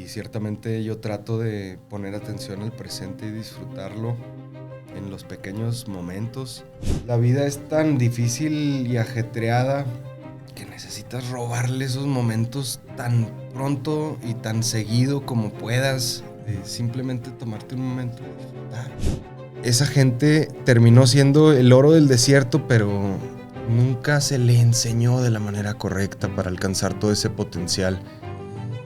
y ciertamente yo trato de poner atención al presente y disfrutarlo en los pequeños momentos. La vida es tan difícil y ajetreada que necesitas robarle esos momentos tan pronto y tan seguido como puedas, de simplemente tomarte un momento y disfrutar. Esa gente terminó siendo el oro del desierto, pero nunca se le enseñó de la manera correcta para alcanzar todo ese potencial.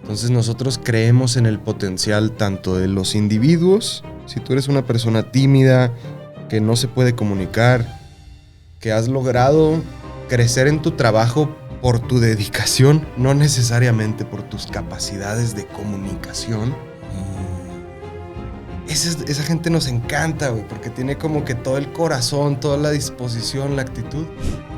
Entonces nosotros creemos en el potencial tanto de los individuos. Si tú eres una persona tímida, que no se puede comunicar, que has logrado crecer en tu trabajo por tu dedicación, no necesariamente por tus capacidades de comunicación. Esa gente nos encanta, güey, porque tiene como que todo el corazón, toda la disposición, la actitud.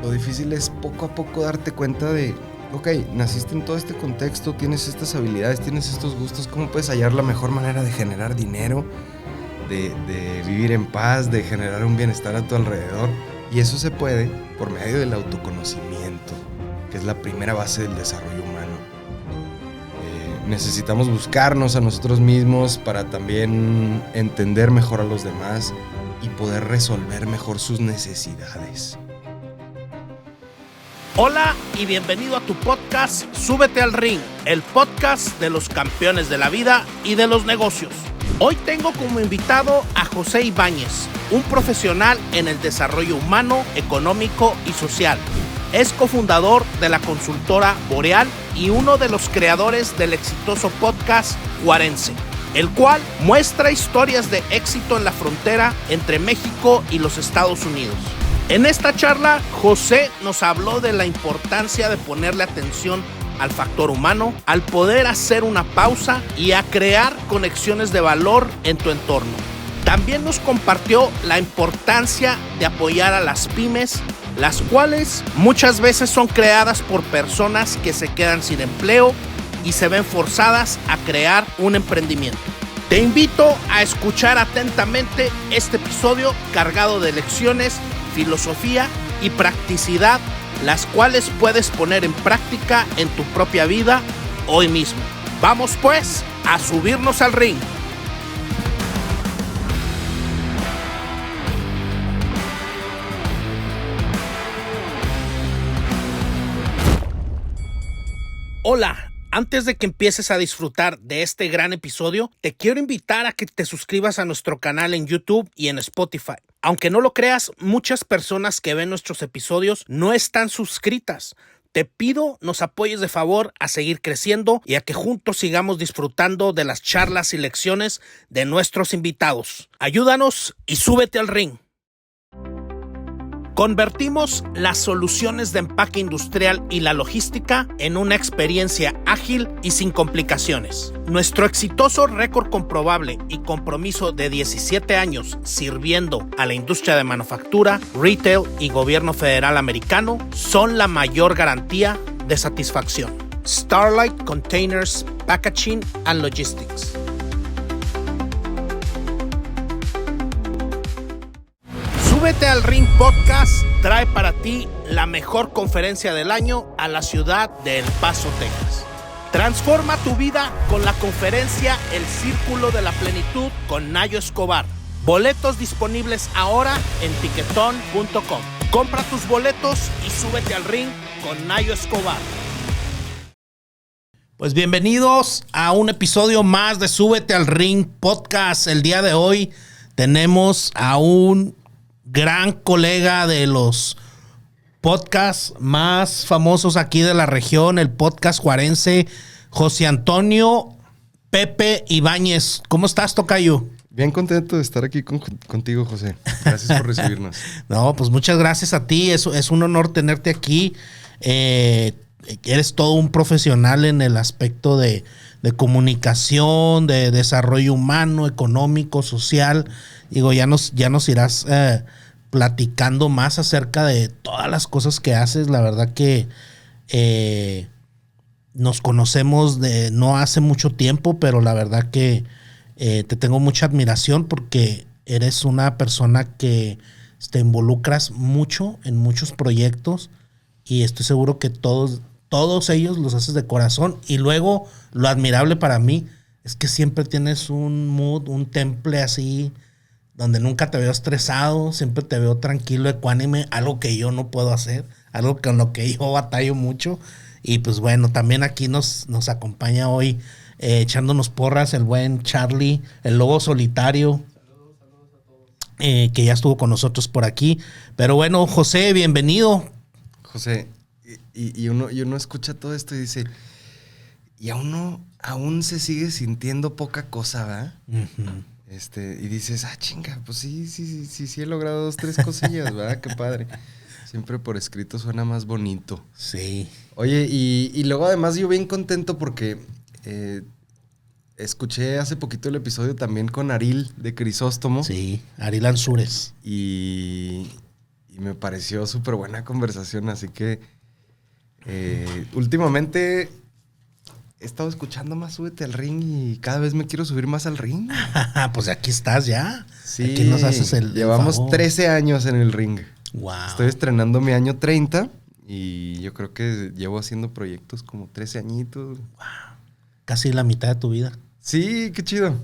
Lo difícil es poco a poco darte cuenta de, ok, naciste en todo este contexto, tienes estas habilidades, tienes estos gustos, ¿cómo puedes hallar la mejor manera de generar dinero, de vivir en paz, de generar un bienestar a tu alrededor? Y eso se puede por medio del autoconocimiento, que es la primera base del desarrollo humano. Necesitamos buscarnos a nosotros mismos para también entender mejor a los demás y poder resolver mejor sus necesidades. Hola y bienvenido a tu podcast Súbete al Ring, el podcast de los campeones de la vida y de los negocios. Hoy tengo como invitado a José Ibáñez, un profesional en el desarrollo humano, económico y social. Es cofundador de la consultora Boreal y uno de los creadores del exitoso podcast Juarense, el cual muestra historias de éxito en la frontera entre México y los Estados Unidos. En esta charla, José nos habló de la importancia de ponerle atención al factor humano, al poder hacer una pausa y a crear conexiones de valor en tu entorno. También nos compartió la importancia de apoyar a las pymes, las cuales muchas veces son creadas por personas que se quedan sin empleo y se ven forzadas a crear un emprendimiento. Te invito a escuchar atentamente este episodio cargado de lecciones, filosofía y practicidad, las cuales puedes poner en práctica en tu propia vida hoy mismo. Vamos pues a subirnos al ring. Hola, antes de que empieces a disfrutar de este gran episodio, te quiero invitar a que te suscribas a nuestro canal en YouTube y en Spotify. Aunque no lo creas, muchas personas que ven nuestros episodios no están suscritas. Te pido nos apoyes de favor a seguir creciendo y a que juntos sigamos disfrutando de las charlas y lecciones de nuestros invitados. Ayúdanos y súbete al ring. Convertimos las soluciones de empaque industrial y la logística en una experiencia ágil y sin complicaciones. Nuestro exitoso récord comprobable y compromiso de 17 años sirviendo a la industria de manufactura, retail y gobierno federal americano son la mayor garantía de satisfacción. Starlight Containers Packaging and Logistics. Súbete al Ring Podcast trae para ti la mejor conferencia del año a la ciudad de El Paso, Texas. Transforma tu vida con la conferencia El Círculo de la Plenitud con Nayo Escobar. Boletos disponibles ahora en tiquetón.com. Compra tus boletos y súbete al ring con Nayo Escobar. Pues bienvenidos a un episodio más de Súbete al Ring Podcast. El día de hoy tenemos a un gran colega de los podcasts más famosos aquí de la región, el podcast Juarense, José Antonio Pepe Ibáñez. ¿Cómo estás, tocayo? Bien contento de estar aquí contigo, José. Gracias por recibirnos. No, pues muchas gracias a ti. Es un honor tenerte aquí. Eres todo un profesional en el aspecto de comunicación, de desarrollo humano, económico, social. Digo, ya nos irás platicando más acerca de todas las cosas que haces. La verdad que nos conocemos de no hace mucho tiempo, pero la verdad que te tengo mucha admiración porque eres una persona que te involucras mucho en muchos proyectos y estoy seguro que todos ellos los haces de corazón. Y luego, lo admirable para mí, es que siempre tienes un mood, un temple así, donde nunca te veo estresado, siempre te veo tranquilo, ecuánime, algo que yo no puedo hacer, algo con lo que yo batallo mucho. Y pues bueno, también aquí nos acompaña hoy echándonos porras el buen Charlie, el lobo solitario, que ya estuvo con nosotros por aquí. Pero bueno, José, bienvenido. José, y uno escucha todo esto y dice, y a uno aún se sigue sintiendo poca cosa, ¿verdad? Uh-huh. Y dices, chinga, pues sí he logrado 2, 3 cosillas, ¿verdad? Qué padre. Siempre por escrito suena más bonito. Sí. Oye, y luego además yo bien contento porque escuché hace poquito el episodio también con Aril de Crisóstomo. Sí, Aril Ansúrez. Y me pareció súper buena conversación, así que últimamente he estado escuchando más Súbete al Ring y cada vez me quiero subir más al ring. Pues aquí estás ya. Sí, aquí nos haces llevamos favor. 13 años en el ring. Wow. Estoy estrenando mi año 30 y yo creo que llevo haciendo proyectos como 13 añitos. Wow. Casi la mitad de tu vida. Sí, qué chido.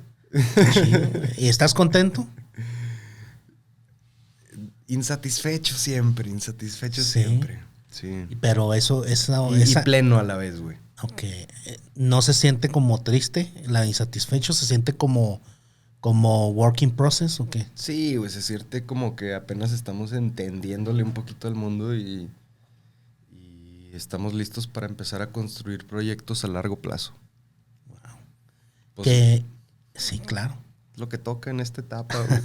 Chido. ¿Y estás contento? Insatisfecho siempre. Sí. Pero eso... Y pleno a la vez, güey. Ok. ¿No se siente como triste? ¿La insatisfecho se siente como work in process o qué? Sí, güey, se siente como que apenas estamos entendiéndole un poquito al mundo y estamos listos para empezar a construir proyectos a largo plazo. Wow. Pues, sí, claro. Lo que toca en esta etapa, güey.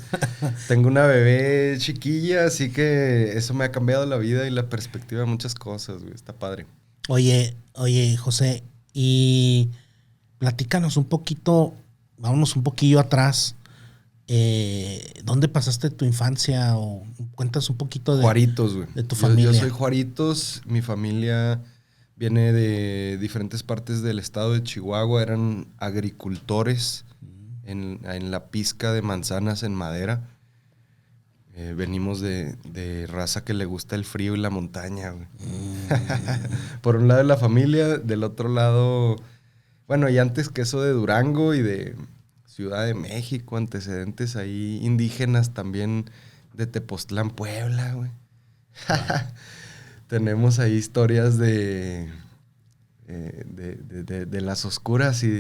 Tengo una bebé chiquilla, así que eso me ha cambiado la vida y la perspectiva de muchas cosas, güey. Está padre. Oye, José, y platícanos un poquito, vámonos un poquillo atrás. ¿Dónde pasaste tu infancia? O cuentas un poquito de Juaritos, güey. De tu familia. Yo soy Juaritos, mi familia viene de diferentes partes del estado de Chihuahua, eran agricultores en la pizca de manzanas en Madera. Venimos de raza que le gusta el frío y la montaña, güey. Por un lado de la familia, del otro lado, bueno, y antes que eso de Durango y de Ciudad de México, antecedentes ahí indígenas también de Tepoztlán, Puebla, güey. Tenemos ahí historias de las oscuras y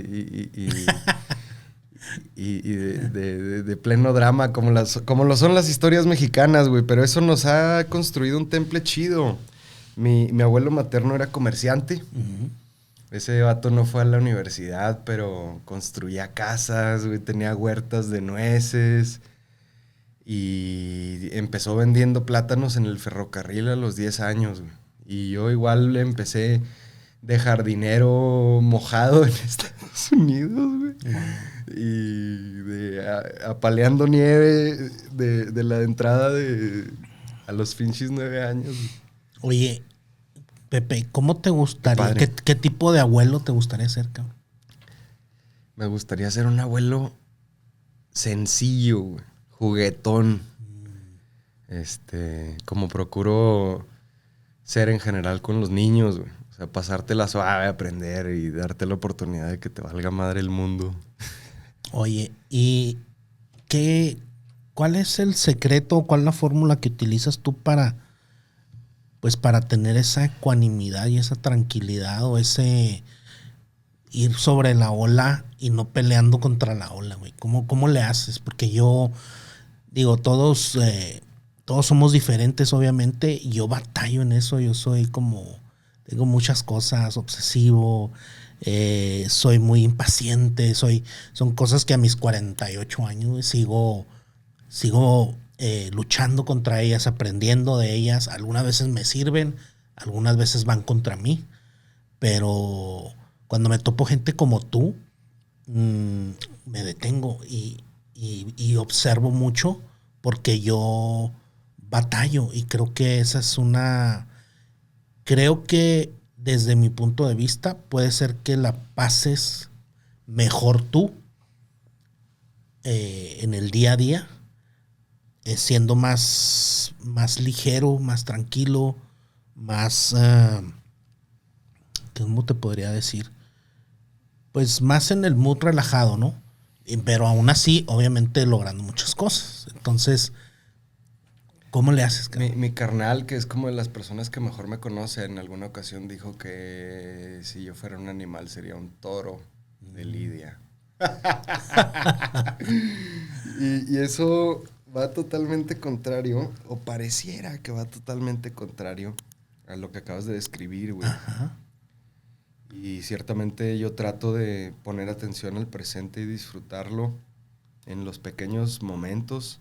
de pleno drama, como lo son las historias mexicanas, güey. Pero eso nos ha construido un temple chido. Mi abuelo materno era comerciante. Uh-huh. Ese vato no fue a la universidad, pero construía casas, güey. Tenía huertas de nueces. Y empezó vendiendo plátanos en el ferrocarril a los 10 años, güey. Y yo igual empecé de jardinero mojado en Estados Unidos, güey. Y apaleando nieve de la entrada a los pinches 9 años. Oye, Pepe, ¿cómo te gustaría? ¿Qué tipo de abuelo te gustaría ser, cabrón? Me gustaría ser un abuelo sencillo, güey, juguetón. Como procuro ser en general con los niños, güey. O sea, pasártela suave, aprender y darte la oportunidad de que te valga madre el mundo. Oye, ¿y cuál es el secreto, cuál es la fórmula que utilizas tú para tener esa ecuanimidad y esa tranquilidad o ese ir sobre la ola y no peleando contra la ola, güey? ¿Cómo le haces? Porque yo digo, todos somos diferentes, obviamente, y yo batallo en eso. Yo soy tengo muchas cosas, obsesivo, soy muy impaciente, son cosas que a mis 48 años sigo luchando contra ellas, aprendiendo de ellas. Algunas veces me sirven, algunas veces van contra mí, pero cuando me topo gente como tú, me detengo y observo mucho porque yo batallo y creo que esa es creo que desde mi punto de vista puede ser que la pases mejor tú en el día a día, siendo más ligero, más tranquilo, más, ¿cómo te podría decir? pues más en el mood relajado, ¿no? Pero aún así, obviamente, logrando muchas cosas. Entonces, ¿cómo le haces, cabrón? Mi carnal, que es como de las personas que mejor me conoce, en alguna ocasión dijo que si yo fuera un animal sería un toro de Lidia. Y eso va totalmente contrario, o pareciera que va totalmente contrario a lo que acabas de describir, güey. Ajá. Y ciertamente yo trato de poner atención al presente y disfrutarlo en los pequeños momentos.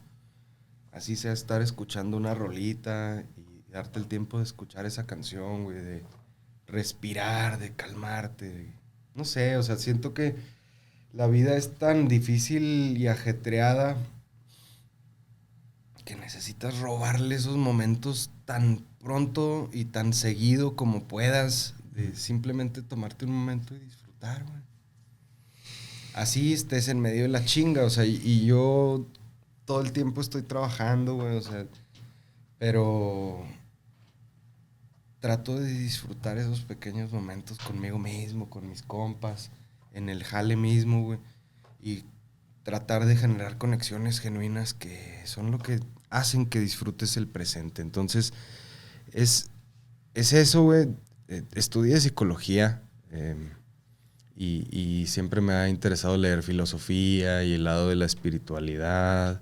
Así sea estar escuchando una rolita y darte el tiempo de escuchar esa canción, güey, de respirar, de calmarte. No sé, o sea, siento que la vida es tan difícil y ajetreada que necesitas robarle esos momentos tan pronto y tan seguido como puedas, de simplemente tomarte un momento y disfrutar, güey. Así estés en medio de la chinga, o sea, y yo todo el tiempo estoy trabajando, güey, o sea, pero trato de disfrutar esos pequeños momentos conmigo mismo, con mis compas, en el jale mismo, güey, y tratar de generar conexiones genuinas que son lo que hacen que disfrutes el presente. Entonces, es eso, güey. Estudié psicología y siempre me ha interesado leer filosofía y el lado de la espiritualidad.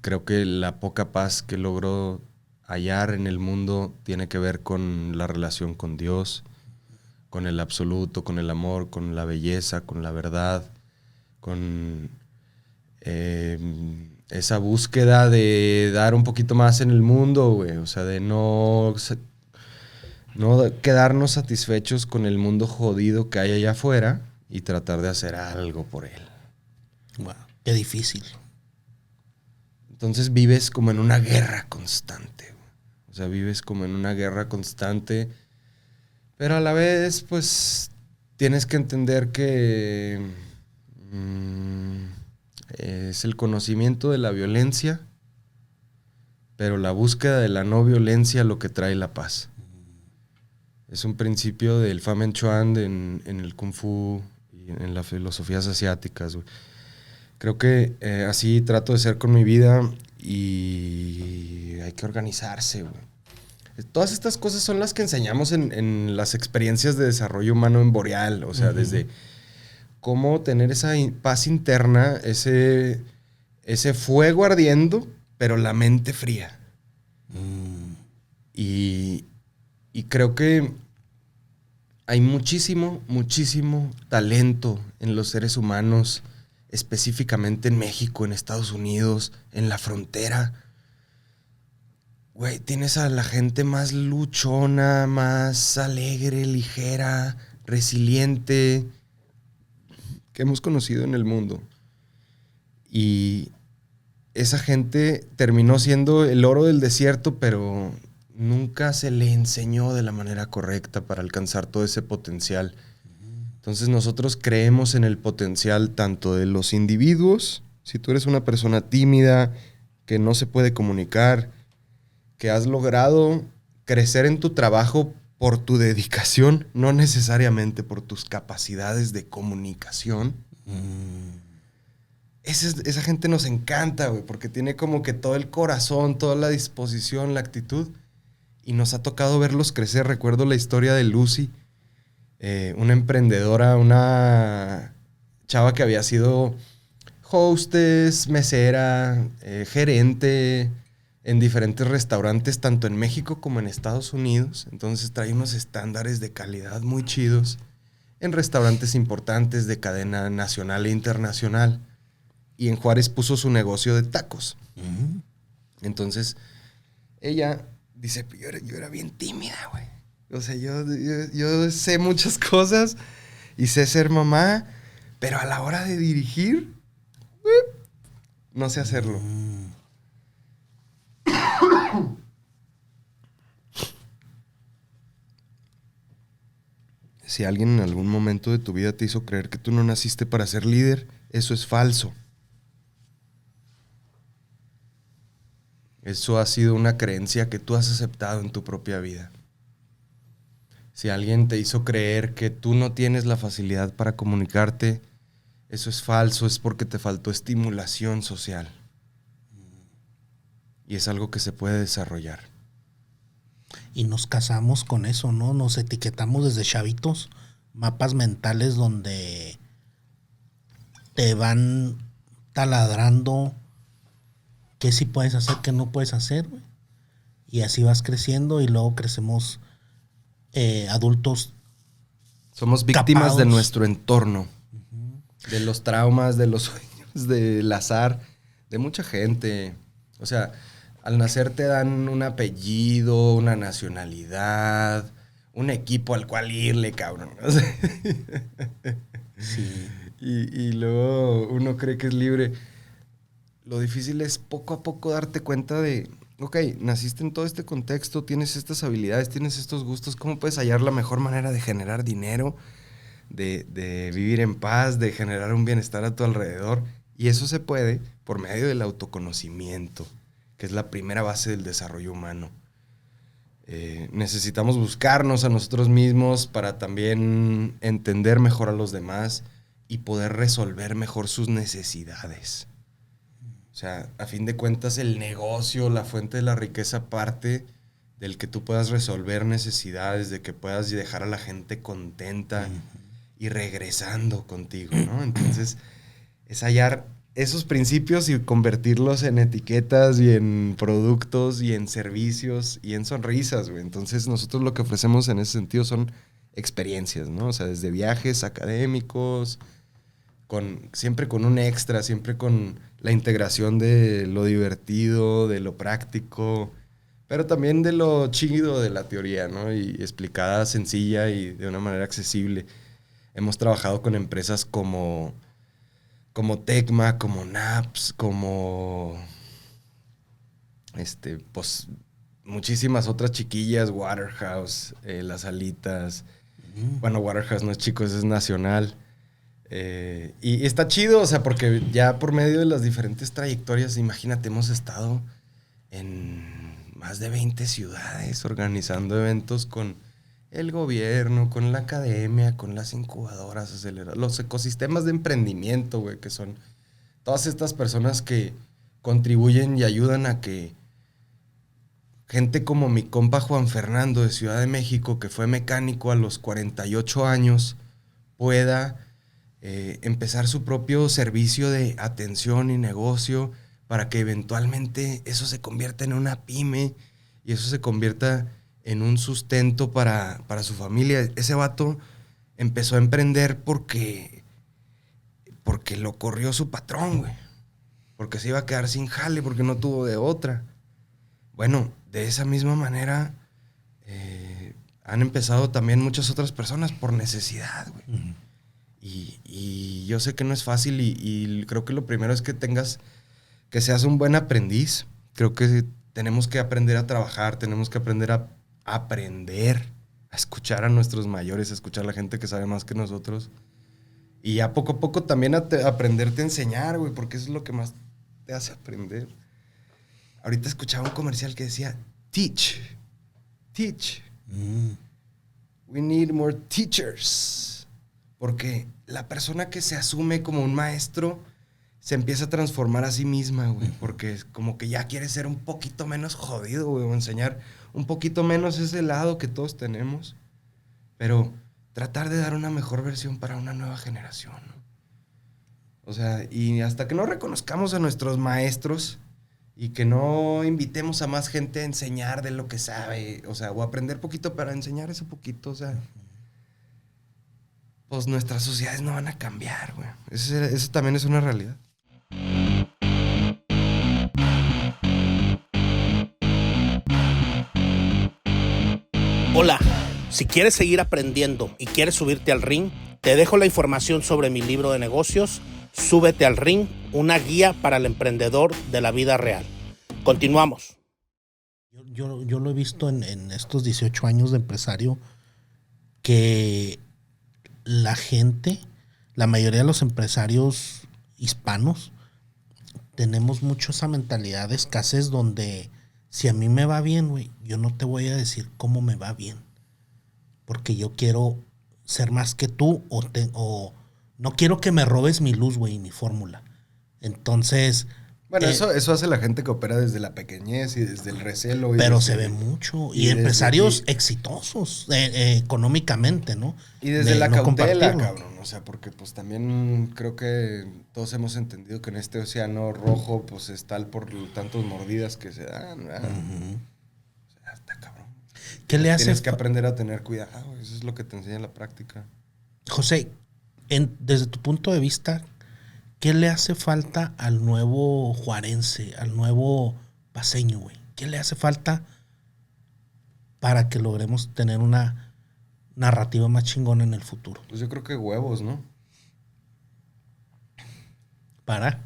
Creo que la poca paz que logro hallar en el mundo tiene que ver con la relación con Dios, con el absoluto, con el amor, con la belleza, con la verdad, con esa búsqueda de dar un poquito más en el mundo, güey. O sea, de no quedarnos satisfechos con el mundo jodido que hay allá afuera y tratar de hacer algo por él. Wow, qué difícil. Entonces vives como en una guerra constante, güey. O sea, vives como en una guerra constante, pero a la vez, pues, tienes que entender que es el conocimiento de la violencia, pero la búsqueda de la no violencia lo que trae la paz. Es un principio del Famen Chuan en el Kung Fu y en las filosofías asiáticas, güey. Creo que así trato de ser con mi vida y hay que organizarse, güey. Todas estas cosas son las que enseñamos en las experiencias de desarrollo humano en Boreal, o sea, desde cómo tener esa paz interna, ese fuego ardiendo, pero la mente fría. Y creo que hay muchísimo, muchísimo talento en los seres humanos, específicamente en México, en Estados Unidos, en la frontera. Güey, tienes a la gente más luchona, más alegre, ligera, resiliente que hemos conocido en el mundo. Y esa gente terminó siendo el oro del desierto, pero nunca se le enseñó de la manera correcta para alcanzar todo ese potencial. Entonces nosotros creemos en el potencial tanto de los individuos, si tú eres una persona tímida, que no se puede comunicar, que has logrado crecer en tu trabajo por tu dedicación, no necesariamente por tus capacidades de comunicación. Esa gente nos encanta, güey, porque tiene como que todo el corazón, toda la disposición, la actitud. Y nos ha tocado verlos crecer. Recuerdo la historia de Lucy, una emprendedora, una chava que había sido hostess, mesera, gerente en diferentes restaurantes, tanto en México como en Estados Unidos. Entonces trae unos estándares de calidad muy chidos en restaurantes importantes de cadena nacional e internacional. Y en Juárez puso su negocio de tacos. Entonces, ella dice, yo era bien tímida, güey. O sea, yo sé muchas cosas y sé ser mamá, pero a la hora de dirigir, no sé hacerlo. Si alguien en algún momento de tu vida te hizo creer que tú no naciste para ser líder, eso es falso. Eso ha sido una creencia que tú has aceptado en tu propia vida. Si alguien te hizo creer que tú no tienes la facilidad para comunicarte, eso es falso, es porque te faltó estimulación social. Y es algo que se puede desarrollar. Y nos casamos con eso, ¿no? Nos etiquetamos desde chavitos, mapas mentales donde te van taladrando qué sí puedes hacer, qué no puedes hacer, güey. Y así vas creciendo y luego crecemos adultos. Somos víctimas capados de nuestro entorno, de los traumas, de los sueños, del azar, de mucha gente. O sea, al nacer te dan un apellido, una nacionalidad, un equipo al cual irle, cabrón. O sea, Sí. y luego uno cree que es libre. Lo difícil es poco a poco darte cuenta de, ok, naciste en todo este contexto, tienes estas habilidades, tienes estos gustos, ¿cómo puedes hallar la mejor manera de generar dinero, de vivir en paz, de generar un bienestar a tu alrededor? Y eso se puede por medio del autoconocimiento, que es la primera base del desarrollo humano. Necesitamos buscarnos a nosotros mismos para también entender mejor a los demás y poder resolver mejor sus necesidades. O sea, a fin de cuentas, el negocio, la fuente de la riqueza parte del que tú puedas resolver necesidades, de que puedas dejar a la gente contenta y regresando contigo, ¿no? Entonces, es hallar esos principios y convertirlos en etiquetas y en productos y en servicios y en sonrisas, güey. Entonces, nosotros lo que ofrecemos en ese sentido son experiencias, ¿no? O sea, desde viajes académicos, siempre con un extra, siempre con la integración de lo divertido, de lo práctico, pero también de lo chido de la teoría, ¿no? Y explicada sencilla y de una manera accesible. Hemos trabajado con empresas como Tecma, como Naps, como pues muchísimas otras chiquillas, Waterhouse, Las Alitas. Bueno, Waterhouse no es chico, ese es nacional. Y está chido, o sea, porque ya por medio de las diferentes trayectorias, imagínate, hemos estado en más de 20 ciudades organizando eventos con el gobierno, con la academia, con las incubadoras, los ecosistemas de emprendimiento, güey, que son todas estas personas que contribuyen y ayudan a que gente como mi compa Juan Fernando de Ciudad de México, que fue mecánico a los 48 años, pueda empezar su propio servicio de atención y negocio para que eventualmente eso se convierta en una pyme y eso se convierta en un sustento para su familia. Ese vato empezó a emprender porque lo corrió su patrón, güey. Porque se iba a quedar sin jale, porque no tuvo de otra. Bueno, de esa misma manera han empezado también muchas otras personas por necesidad, güey. Uh-huh. Y yo sé que no es fácil y creo que lo primero es que seas un buen aprendiz. Creo que tenemos que aprender a trabajar, tenemos que aprender a escuchar a nuestros mayores, a escuchar a la gente que sabe más que nosotros. Y a poco a poco también aprenderte a enseñar, güey, porque eso es lo que más te hace aprender. Ahorita escuchaba un comercial que decía, teach. We need more teachers. Porque la persona que se asume como un maestro se empieza a transformar a sí misma, güey. Porque es como que ya quiere ser un poquito menos jodido, güey. O enseñar un poquito menos ese lado que todos tenemos. Pero tratar de dar una mejor versión para una nueva generación, ¿no? O sea, y hasta que no reconozcamos a nuestros maestros y que no invitemos a más gente a enseñar de lo que sabe, o sea, o aprender poquito para enseñar ese poquito, o sea, pues nuestras sociedades no van a cambiar, güey. Eso también es una realidad. Hola, si quieres seguir aprendiendo y quieres subirte al ring, te dejo la información sobre mi libro de negocios, Súbete al Ring, una guía para el emprendedor de la vida real. Continuamos. Yo lo he visto en estos 18 años de empresario, que la gente, la mayoría de los empresarios hispanos, tenemos mucho esa mentalidad de escasez donde si a mí me va bien, güey, yo no te voy a decir cómo me va bien. porque yo quiero ser más que tú o no quiero que me robes mi luz, güey, mi fórmula. Entonces... Bueno, eso hace la gente que opera desde la pequeñez y desde el recelo. Pero se ve mucho. Y empresarios exitosos económicamente, ¿no? Y desde la cautela, cabrón. O sea, porque pues también creo que todos hemos entendido que en este océano rojo pues es tal por tantas mordidas que se dan, ¿verdad? O sea, está cabrón. ¿Qué le hace? Tienes que aprender a tener cuidado. Eso es lo que te enseña la práctica. José, desde tu punto de vista, ¿qué le hace falta al nuevo juarense, al nuevo paceño, güey? ¿Qué le hace falta para que logremos tener una narrativa más chingona en el futuro? Pues yo creo que huevos, ¿no? ¿Para?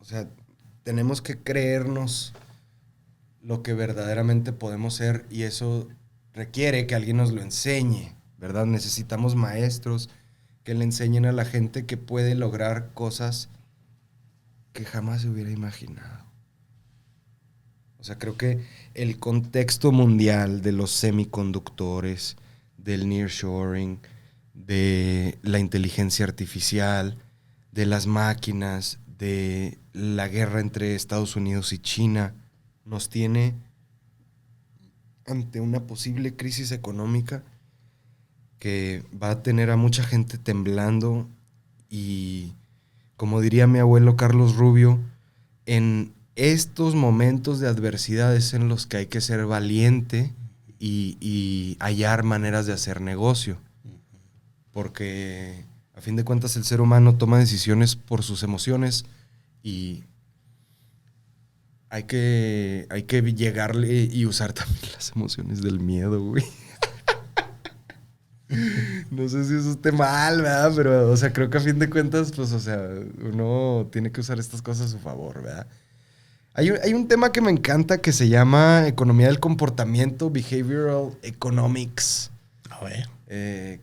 O sea, tenemos que creernos lo que verdaderamente podemos ser y eso requiere que alguien nos lo enseñe, ¿verdad? Necesitamos maestros que le enseñen a la gente que puede lograr cosas que jamás se hubiera imaginado. O sea, creo que el contexto mundial de los semiconductores, del nearshoring, de la inteligencia artificial, de las máquinas, de la guerra entre Estados Unidos y China, nos tiene ante una posible crisis económica que va a tener a mucha gente temblando y, como diría mi abuelo Carlos Rubio, en estos momentos de adversidad es en los que hay que ser valiente y hallar maneras de hacer negocio. Porque a fin de cuentas el ser humano toma decisiones por sus emociones y hay que llegarle y usar también las emociones del miedo, güey. No sé si eso esté mal, ¿verdad? Pero, o sea, creo que a fin de cuentas, pues, o sea, uno tiene que usar estas cosas a su favor, ¿verdad? Hay un tema que me encanta que se llama economía del comportamiento, behavioral economics. A ver.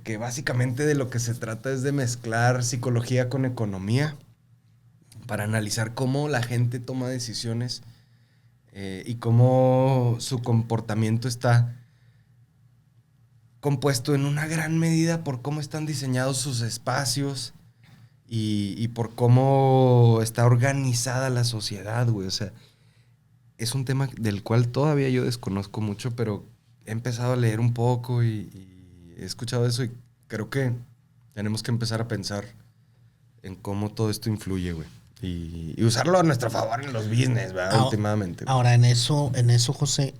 Que básicamente de lo que se trata es de mezclar psicología con economía para analizar cómo la gente toma decisiones y cómo su comportamiento está compuesto en una gran medida por cómo están diseñados sus espacios y por cómo está organizada la sociedad, güey. O sea, es un tema del cual todavía yo desconozco mucho, pero he empezado a leer un poco y he escuchado eso y creo que tenemos que empezar a pensar en cómo todo esto influye, güey. Y usarlo a nuestro favor en los business, ¿verdad? Últimamente. Ahora, en eso, José,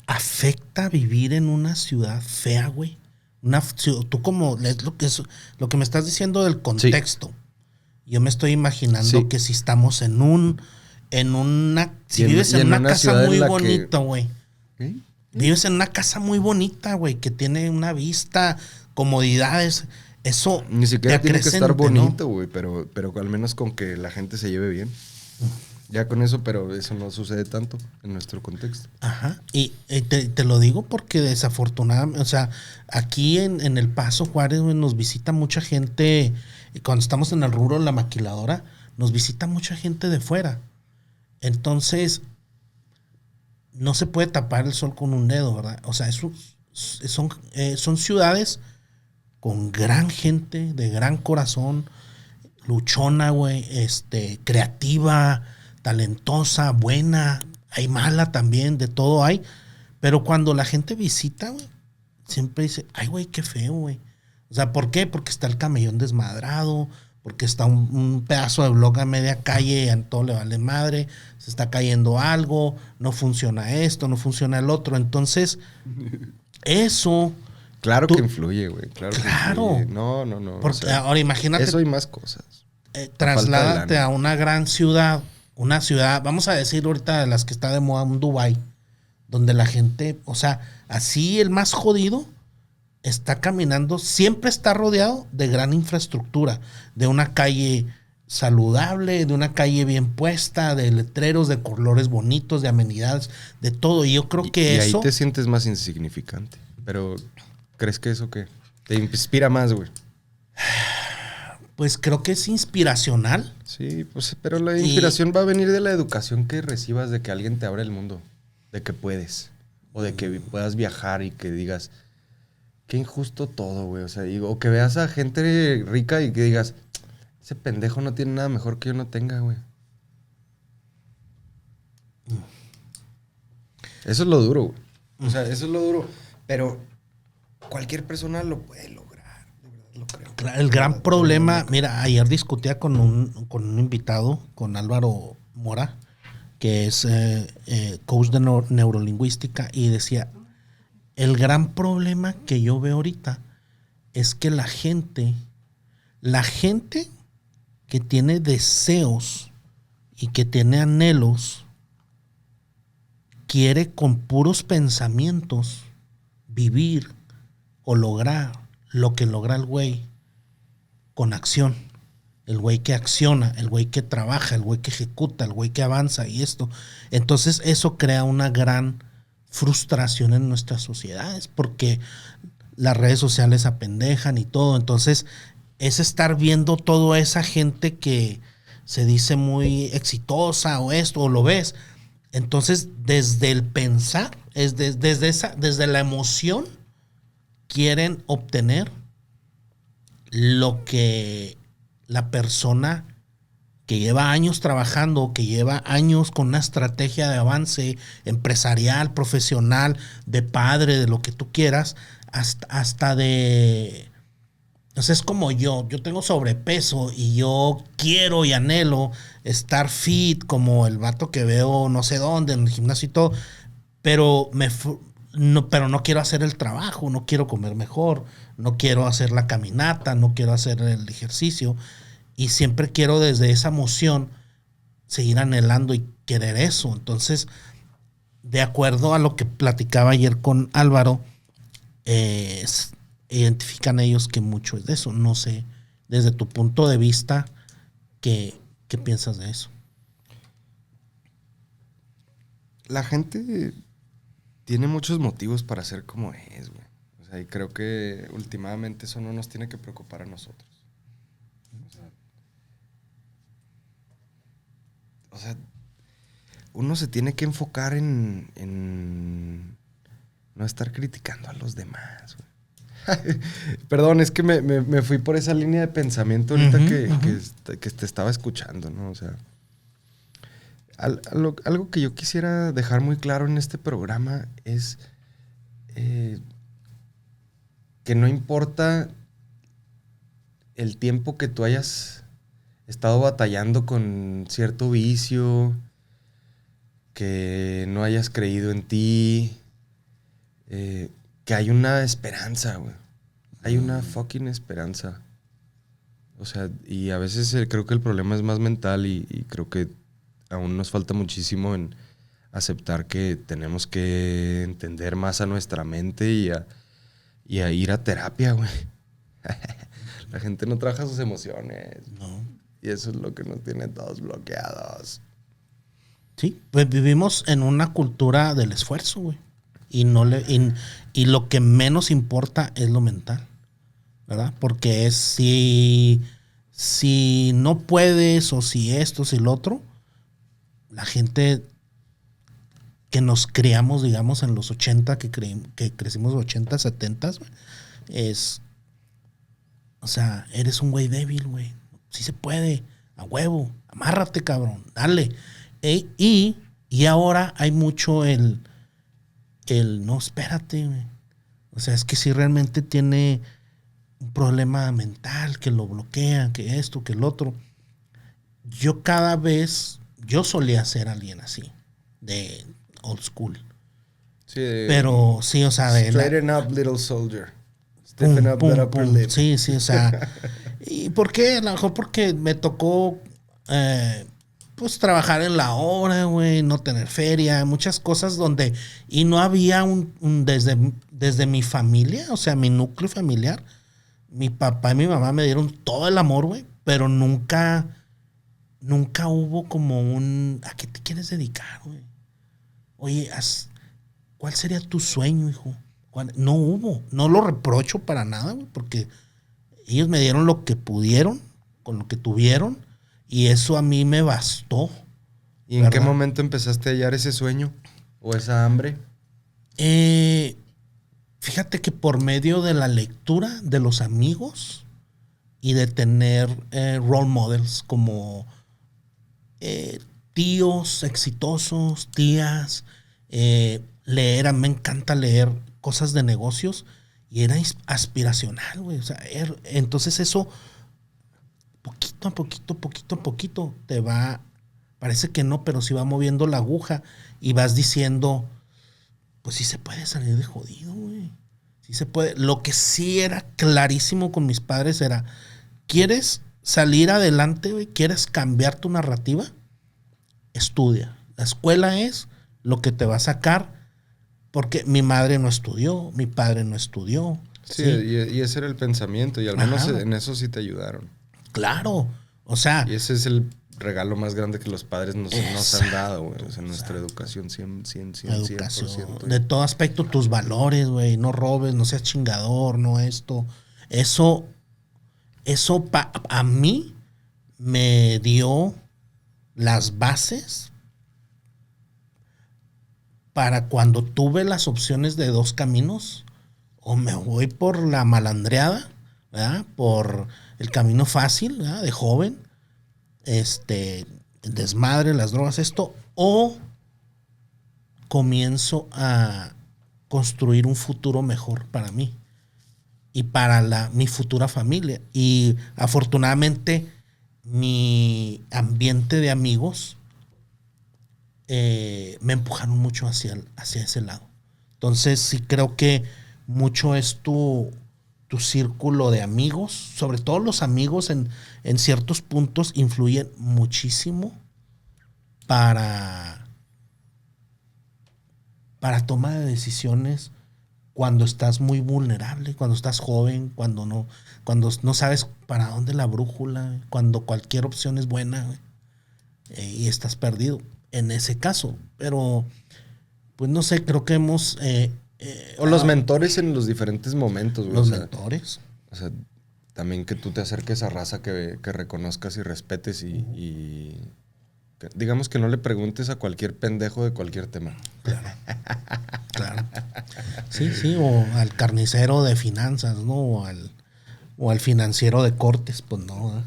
¿afecta vivir en una ciudad fea, güey? Tú como, lo que me estás diciendo del contexto. Sí. Yo me estoy imaginando que si estamos si vives en una casa muy bonita, güey. Vives en una casa muy bonita, güey, que tiene una vista, comodidades. Eso ni siquiera tiene que estar bonito, güey, ¿no? pero al menos con que la gente se lleve bien. Ya con eso, pero eso no sucede tanto en nuestro contexto. Ajá. Y te lo digo porque desafortunadamente, o sea, aquí en El Paso, Juárez, güey, nos visita mucha gente. Cuando estamos en el rubro de la maquiladora, nos visita mucha gente de fuera. Entonces, no se puede tapar el sol con un dedo, ¿verdad? O sea, son ciudades con gran gente, de gran corazón, luchona, güey, creativa, talentosa, buena, hay mala también, de todo hay. Pero cuando la gente visita, güey, siempre dice, ay, güey, qué feo, güey. O sea, ¿por qué? Porque está el camellón desmadrado, porque está un pedazo de bloque a media calle y a todo le vale madre, se está cayendo algo, no funciona esto, no funciona el otro. Entonces, eso... Claro que influye, güey. Claro. Que influye. No. Porque, o sea, ahora imagínate... Eso y más cosas. Trasládate a una gran ciudad, una ciudad, vamos a decir ahorita de las que está de moda, un Dubái, donde la gente, o sea, así el más jodido está caminando, siempre está rodeado de gran infraestructura, de una calle saludable, de una calle bien puesta, de letreros, de colores bonitos, de amenidades, de todo. Y yo creo que eso... Y ahí te sientes más insignificante. Pero, ¿crees que eso qué? Te inspira más, güey. Pues creo que es inspiracional. Sí, pues, pero la inspiración va a venir de la educación que recibas, de que alguien te abra el mundo, de que puedes. O de que puedas viajar y que digas, qué injusto todo, güey. O sea, o que veas a gente rica y que digas, ese pendejo no tiene nada mejor que yo no tenga, güey. Eso es lo duro, güey. O sea, eso es lo duro. Pero cualquier persona lo puede lograr. De verdad lo creo. Claro, el gran problema, mira, ayer discutía con un invitado, con Álvaro Mora, que es coach de neurolingüística, y decía, el gran problema que yo veo ahorita es que la gente que tiene deseos y que tiene anhelos, quiere con puros pensamientos vivir o lograr lo que logra el güey con acción. El güey que acciona, el güey que trabaja, el güey que ejecuta, el güey que avanza y esto. Entonces eso crea una gran frustración en nuestras sociedades porque las redes sociales apendejan y todo. Entonces es estar viendo toda esa gente que se dice muy exitosa o esto, o lo ves. Entonces desde el pensar, desde la emoción, quieren obtener lo que la persona que lleva años trabajando, que lleva años con una estrategia de avance empresarial, profesional, de padre, de lo que tú quieras, hasta de... O sea, es como yo tengo sobrepeso y yo quiero y anhelo estar fit como el vato que veo no sé dónde, en el gimnasio y todo, pero no quiero hacer el trabajo, no quiero comer mejor, no quiero hacer la caminata, no quiero hacer el ejercicio. Y siempre quiero desde esa emoción seguir anhelando y querer eso. Entonces, de acuerdo a lo que platicaba ayer con Álvaro, identifican ellos que mucho es de eso. No sé, desde tu punto de vista, ¿qué piensas de eso? La gente tiene muchos motivos para ser como es, güey. O sea, y creo que últimamente eso no nos tiene que preocupar a nosotros. O sea, uno se tiene que enfocar en no estar criticando a los demás, güey. Perdón, es que me fui por esa línea de pensamiento ahorita que te estaba escuchando, ¿no? O sea, algo que yo quisiera dejar muy claro en este programa es que no importa el tiempo que tú hayas estado batallando con cierto vicio, que no hayas creído en ti, que hay una esperanza, güey. Hay una fucking esperanza. O sea, y a veces creo que el problema es más mental y creo que aún nos falta muchísimo en aceptar que tenemos que entender más a nuestra mente y a ir a terapia, güey. La gente no trabaja sus emociones. No. Y eso es lo que nos tiene todos bloqueados. Sí, pues vivimos en una cultura del esfuerzo, güey. Y lo que menos importa es lo mental, ¿verdad? Porque es si no puedes o si esto, si lo otro, la gente que nos criamos, digamos, en los 80, que crecimos 80, 70, es... O sea, eres un güey débil, güey. Sí se puede. A huevo. Amárrate, cabrón. Dale. Y ahora hay mucho el no, espérate, güey. O sea, es que si realmente tiene un problema mental, que lo bloquea, que esto, que el otro. Yo solía ser alguien así, de old school. Sí, pero sí, o sea, straighten up, little soldier. Stiffen up that upper lip. Sí, o sea. ¿Y por qué? A lo mejor porque me tocó pues trabajar en la obra, güey, no tener feria, muchas cosas donde... Y no había desde mi familia, o sea, mi núcleo familiar, mi papá y mi mamá me dieron todo el amor, güey, pero nunca hubo como ¿a qué te quieres dedicar, güey? Oye, ¿cuál sería tu sueño, hijo? No hubo, no lo reprocho para nada, güey, porque ellos me dieron lo que pudieron, con lo que tuvieron, y eso a mí me bastó. ¿Y en qué momento empezaste a hallar ese sueño o esa hambre? Fíjate que por medio de la lectura de los amigos y de tener role models como tíos exitosos, tías, leer, me encanta leer cosas de negocios y era aspiracional, güey. O sea, entonces eso poquito a poquito te va, parece que no, pero sí va moviendo la aguja y vas diciendo, pues sí se puede salir de jodido, güey. Sí se puede. Lo que sí era clarísimo con mis padres era, ¿quieres salir adelante, güey? ¿Quieres cambiar tu narrativa? Estudia. La escuela es lo que te va a sacar, porque mi madre no estudió, mi padre no estudió. Sí, y ese era el pensamiento, y al menos en eso sí te ayudaron. Claro, o sea... Y ese es el regalo más grande que los padres nos han dado, güey. O sea, nuestra educación, 100%. De todo aspecto, tus valores, güey. No robes, no seas chingador, no esto. Eso a mí me dio las bases para cuando tuve las opciones de dos caminos, o me voy por la malandreada, ¿verdad? Por el camino fácil, ¿verdad? De joven, el desmadre, las drogas, esto, o comienzo a construir un futuro mejor para mí y para mi futura familia. Y afortunadamente mi ambiente de amigos me empujaron mucho hacia ese lado. Entonces sí creo que mucho es tu círculo de amigos, sobre todo los amigos en ciertos puntos influyen muchísimo para toma de decisiones cuando estás muy vulnerable, cuando estás joven, cuando no sabes para dónde la brújula, cuando cualquier opción es buena, y estás perdido en ese caso. Pero pues no sé, creo que hemos... o los mentores en los diferentes momentos, güey. Los mentores. O sea, también que tú te acerques a raza que reconozcas y respetes y digamos que no le preguntes a cualquier pendejo de cualquier tema. Claro. Sí, o al carnicero de finanzas, ¿no? O al financiero de cortes, pues no, ¿eh?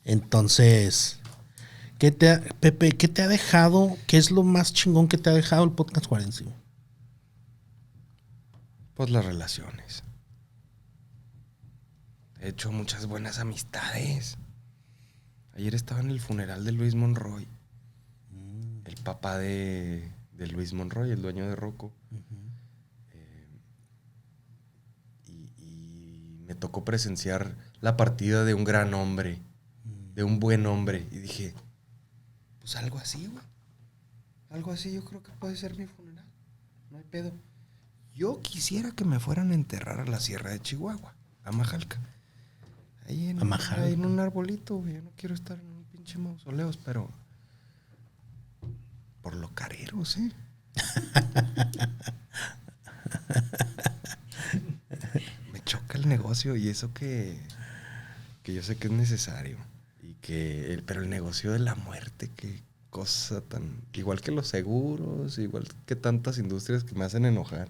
Entonces, Pepe, ¿qué te ha dejado? ¿Qué es lo más chingón que te ha dejado el podcast Juarense? Pues las relaciones. He hecho muchas buenas amistades. Ayer estaba en el funeral de Luis Monroy. El papá de Luis Monroy, el dueño de Rocco. Y me tocó presenciar la partida de un gran hombre, de un buen hombre. Y dije, pues algo así, güey. Algo así yo creo que puede ser mi funeral. No hay pedo. Yo quisiera que me fueran a enterrar a la Sierra de Chihuahua, a Majalca. Ahí en un arbolito, güey. Yo no quiero estar en un pinche mausoleos, pero... por lo careros, ¿eh? Me choca el negocio y eso que yo sé que es necesario. Pero el negocio de la muerte, qué cosa tan... igual que los seguros, igual que tantas industrias que me hacen enojar.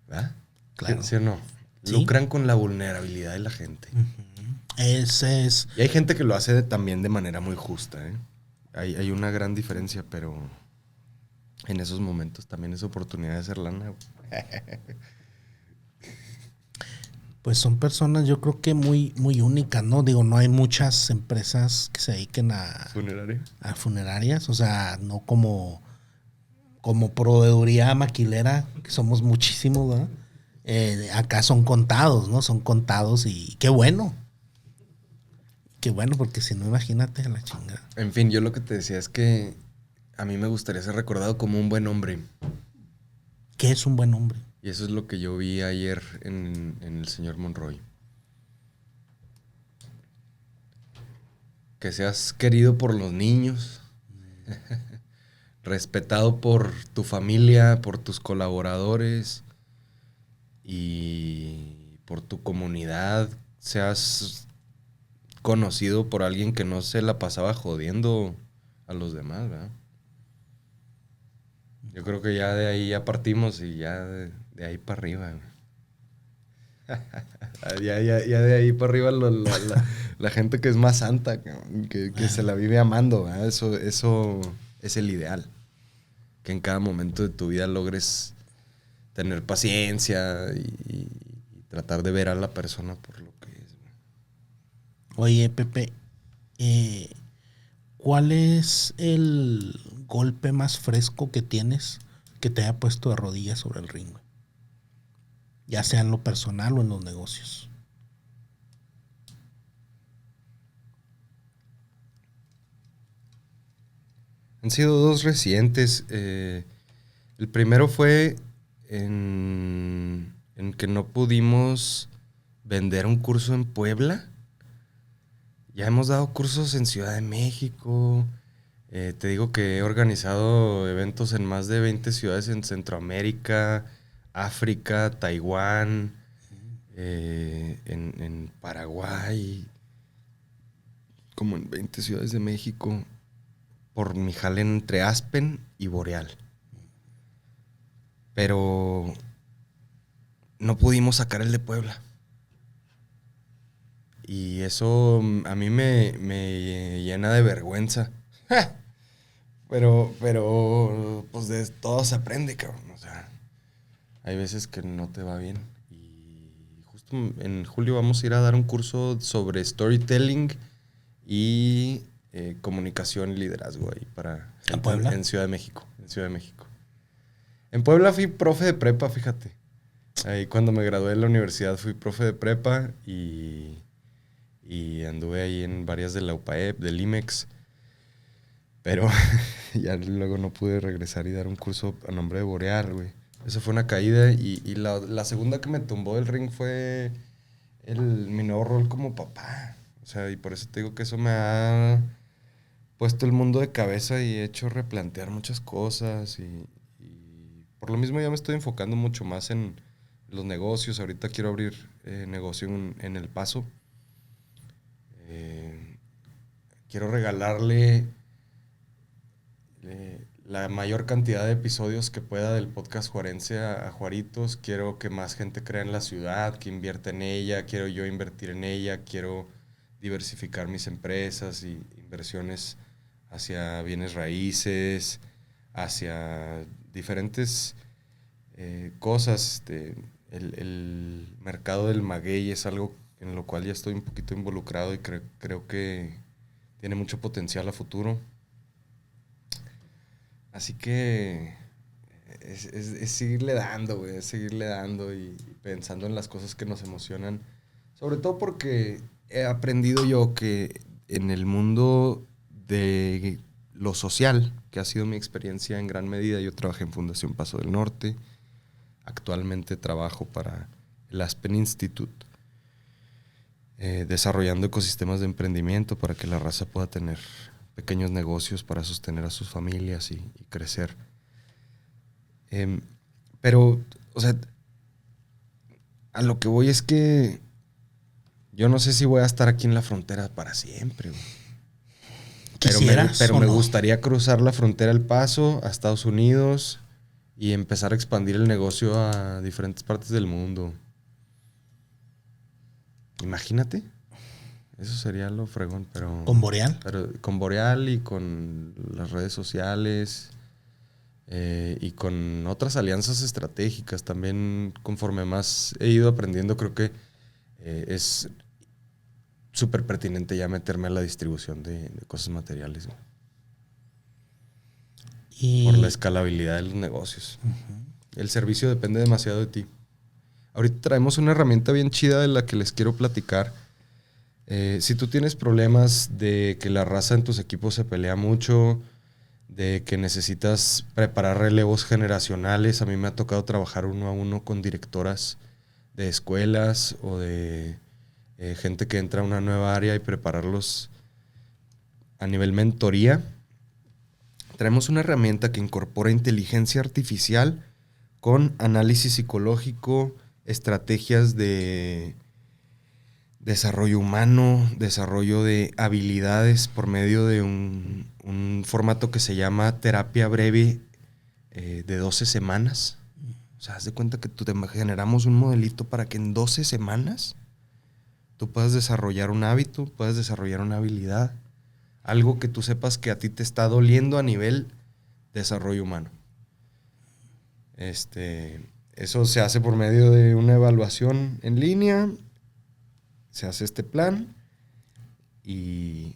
¿Verdad? Claro. ¿Sí o no? ¿Sí? Lucran con la vulnerabilidad de la gente. Ese es... Y hay gente que lo hace también de manera muy justa, ¿eh? Hay una gran diferencia, pero en esos momentos también es oportunidad de hacer lana. Pues son personas, yo creo que muy, muy únicas, ¿no? Digo, no hay muchas empresas que se dediquen a funerarias, o sea, no como proveeduría maquilera, que somos muchísimos, ¿verdad? Acá son contados, ¿no? Son contados y qué bueno. Qué bueno, porque si no, imagínate a la chingada. En fin, yo lo que te decía es que a mí me gustaría ser recordado como un buen hombre. ¿Qué es un buen hombre? Y eso es lo que yo vi ayer en el señor Monroy. Que seas querido por los niños, respetado por tu familia, por tus colaboradores y por tu comunidad. Seas conocido por alguien que no se la pasaba jodiendo a los demás, ¿verdad? Yo creo que ya de ahí ya partimos y ya de ahí para arriba, güey. Ya de ahí para arriba la gente que es más santa, que se la vive amando, ¿verdad? Eso es el ideal. Que en cada momento de tu vida logres tener paciencia y tratar de ver a la persona por lo que es. Oye, Pepe, ¿cuál es el golpe más fresco que tienes que te haya puesto de rodillas sobre el ring, güey? Ya sea en lo personal o en los negocios. Han sido 2 recientes. El primero fue en que no pudimos vender un curso en Puebla. Ya hemos dado cursos en Ciudad de México. Te digo que he organizado eventos en más de 20 ciudades en Centroamérica, África, Taiwán, en Paraguay, como en 20 ciudades de México, por mi jale entre Aspen y Boreal. Pero no pudimos sacar el de Puebla. Y eso a mí me llena de vergüenza. Pero, pues de todo se aprende, cabrón. O sea, hay veces que no te va bien. Y justo en julio vamos a ir a dar un curso sobre storytelling y comunicación y liderazgo ahí para... ¿En Puebla? En Ciudad de México. En Puebla fui profe de prepa, fíjate. Ahí cuando me gradué de la universidad fui profe de prepa y anduve ahí en varias de la UPAEP, del IMEX. Pero ya luego no pude regresar y dar un curso a nombre de Boreal, güey. Eso fue una caída y la segunda que me tumbó del ring fue mi nuevo rol como papá. O sea, y por eso te digo que eso me ha puesto el mundo de cabeza y hecho replantear muchas cosas y por lo mismo ya me estoy enfocando mucho más en los negocios. Ahorita quiero abrir negocio en El Paso. Quiero regalarle la mayor cantidad de episodios que pueda del podcast Juarense a Juaritos. Quiero que más gente crea en la ciudad, que invierta en ella. Quiero yo invertir en ella. Quiero diversificar mis empresas y inversiones hacia bienes raíces, hacia diferentes cosas. El mercado del maguey es algo en lo cual ya estoy un poquito involucrado y creo que tiene mucho potencial a futuro. Así que es seguirle dando, güey, es seguirle dando y pensando en las cosas que nos emocionan. Sobre todo porque he aprendido yo que en el mundo de lo social, que ha sido mi experiencia en gran medida, yo trabajé en Fundación Paso del Norte, actualmente trabajo para el Aspen Institute, desarrollando ecosistemas de emprendimiento para que la raza pueda tener pequeños negocios para sostener a sus familias y crecer. Pero, o sea, a lo que voy es que yo no sé si voy a estar aquí en la frontera para siempre, güey. Pero me gustaría cruzar la frontera El Paso a Estados Unidos y empezar a expandir el negocio a diferentes partes del mundo. Imagínate. Eso sería lo fregón, pero... ¿Con Boreal? Pero con Boreal y con las redes sociales y con otras alianzas estratégicas. También, conforme más he ido aprendiendo, creo que es súper pertinente ya meterme a la distribución de cosas materiales, ¿no? Por la escalabilidad de los negocios. Uh-huh. El servicio depende demasiado de ti. Ahorita traemos una herramienta bien chida de la que les quiero platicar. Si tú tienes problemas de que la raza en tus equipos se pelea mucho, de que necesitas preparar relevos generacionales, a mí me ha tocado trabajar 1 a 1 con directoras de escuelas o de gente que entra a una nueva área y prepararlos a nivel mentoría. Traemos una herramienta que incorpora inteligencia artificial con análisis psicológico, estrategias de desarrollo humano, desarrollo de habilidades por medio de un formato que se llama terapia breve de 12 semanas. O sea, haz de cuenta que generamos un modelito para que en 12 semanas tú puedas desarrollar un hábito, puedas desarrollar una habilidad, algo que tú sepas que a ti te está doliendo a nivel desarrollo humano. Eso se hace por medio de una evaluación en línea, se hace este plan y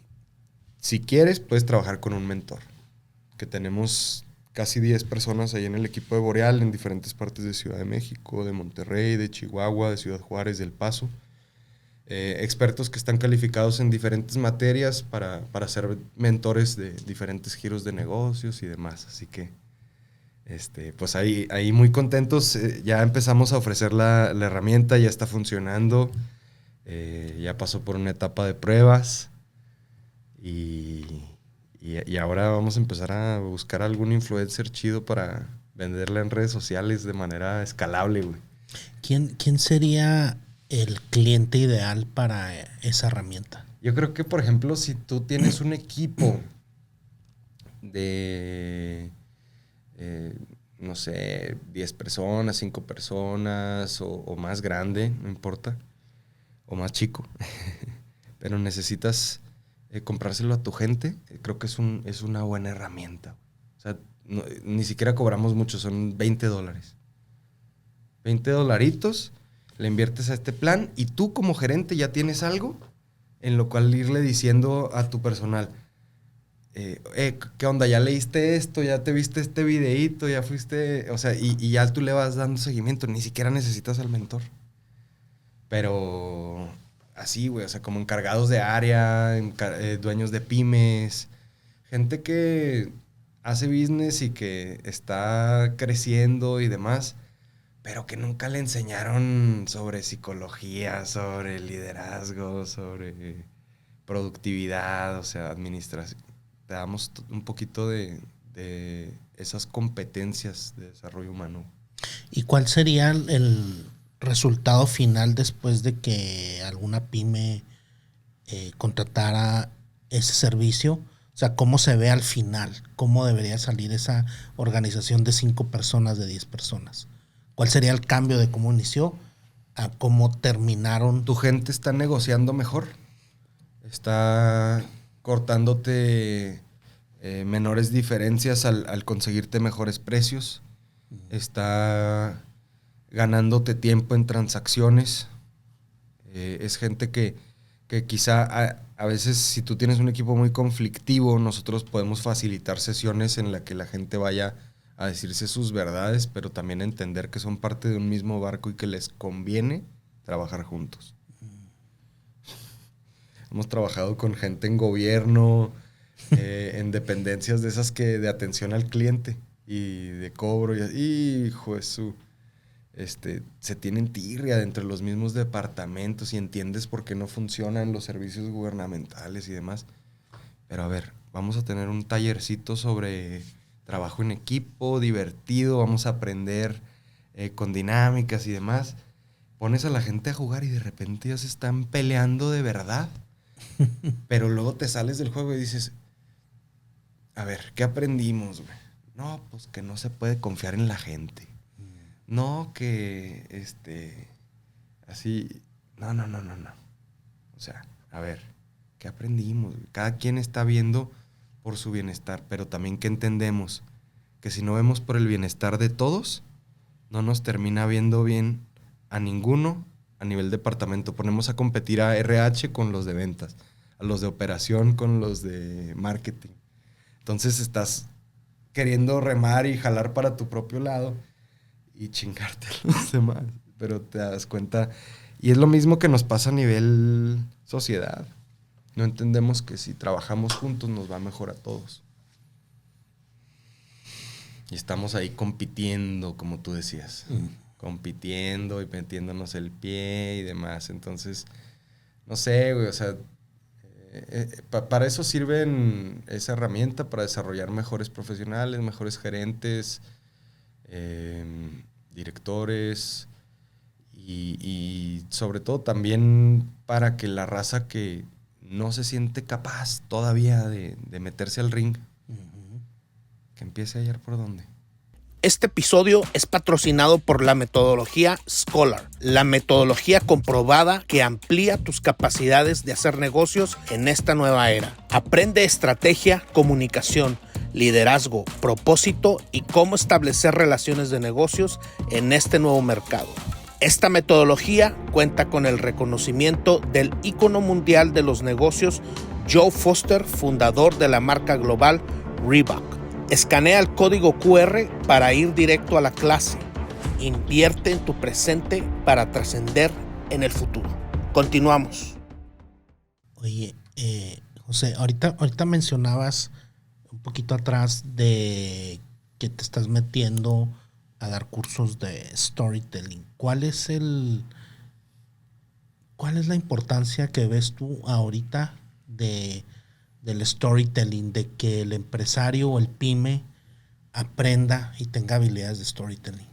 si quieres puedes trabajar con un mentor, que tenemos casi 10 personas ahí en el equipo de Boreal en diferentes partes de Ciudad de México, de Monterrey, de Chihuahua, de Ciudad Juárez, del Paso. Expertos que están calificados en diferentes materias para ser mentores de diferentes giros de negocios y demás. Así que, pues ahí muy contentos. Ya empezamos a ofrecer la herramienta, ya está funcionando. Ya pasó por una etapa de pruebas y ahora vamos a empezar a buscar algún influencer chido para venderla en redes sociales de manera escalable, güey. ¿Quién sería el cliente ideal para esa herramienta? Yo creo que, por ejemplo, si tú tienes un equipo de, no sé, 10 personas, 5 personas o más grande, no importa, o más chico, pero necesitas comprárselo a tu gente, creo que es una buena herramienta. O sea, ni siquiera cobramos mucho, son $20. $20, le inviertes a este plan y tú como gerente ya tienes algo en lo cual irle diciendo a tu personal, ¿qué onda? ¿Ya leíste esto? ¿Ya te viste este videíto? ¿Ya fuiste? O sea, y ya tú le vas dando seguimiento, ni siquiera necesitas al mentor. Pero así, güey, o sea, como encargados de área, dueños de pymes, gente que hace business y que está creciendo y demás, pero que nunca le enseñaron sobre psicología, sobre liderazgo, sobre productividad, o sea, administración. Te damos un poquito de esas competencias de desarrollo humano. ¿Y cuál sería el resultado final después de que alguna pyme contratara ese servicio? O sea, ¿cómo se ve al final? ¿Cómo debería salir esa organización de 5 personas, de 10 personas? ¿Cuál sería el cambio de cómo inició a cómo terminaron? Tu gente está negociando mejor, está cortándote menores diferencias al conseguirte mejores precios, está ganándote tiempo en transacciones. Es gente que quizá a veces, si tú tienes un equipo muy conflictivo, nosotros podemos facilitar sesiones en las que la gente vaya a decirse sus verdades, pero también entender que son parte de un mismo barco y que les conviene trabajar juntos. Hemos trabajado con gente en gobierno, en dependencias de esas que de atención al cliente y de cobro. Hijo de su... se tienen tirria entre los mismos departamentos y entiendes por qué no funcionan los servicios gubernamentales y demás. Pero a ver, vamos a tener un tallercito sobre trabajo en equipo, divertido, vamos a aprender con dinámicas y demás. Pones a la gente a jugar y de repente ya se están peleando de verdad. Pero luego te sales del juego y dices, a ver, ¿qué aprendimos, güey? No, pues que no se puede confiar en la gente. No, que, así, no. O sea, a ver, ¿qué aprendimos? Cada quien está viendo por su bienestar, pero también que entendemos que si no vemos por el bienestar de todos, no nos termina viendo bien a ninguno a nivel departamento. Ponemos a competir a RH con los de ventas, a los de operación con los de marketing. Entonces estás queriendo remar y jalar para tu propio lado y chingarte a los demás, pero te das cuenta, y es lo mismo que nos pasa a nivel sociedad. No entendemos que si trabajamos juntos nos va mejor a todos. Y estamos ahí compitiendo, como tú decías, compitiendo y metiéndonos el pie y demás. Entonces, no sé, güey, o sea, para eso sirven esa herramienta, para desarrollar mejores profesionales, mejores gerentes, directores y sobre todo también para que la raza que no se siente capaz todavía de meterse al ring, que empiece a hallar por dónde. Este episodio es patrocinado por la metodología Scholar, la metodología comprobada que amplía tus capacidades de hacer negocios en esta nueva era. Aprende estrategia, comunicación, liderazgo, propósito y cómo establecer relaciones de negocios en este nuevo mercado. Esta metodología cuenta con el reconocimiento del ícono mundial de los negocios Joe Foster, fundador de la marca global Reebok. Escanea el código QR para ir directo a la clase. Invierte en tu presente para trascender en el futuro. Continuamos. Oye, José, ahorita mencionabas un poquito atrás de que te estás metiendo a dar cursos de storytelling. ¿Cuál es la importancia que ves tú ahorita del storytelling, de que el empresario o el pyme aprenda y tenga habilidades de storytelling?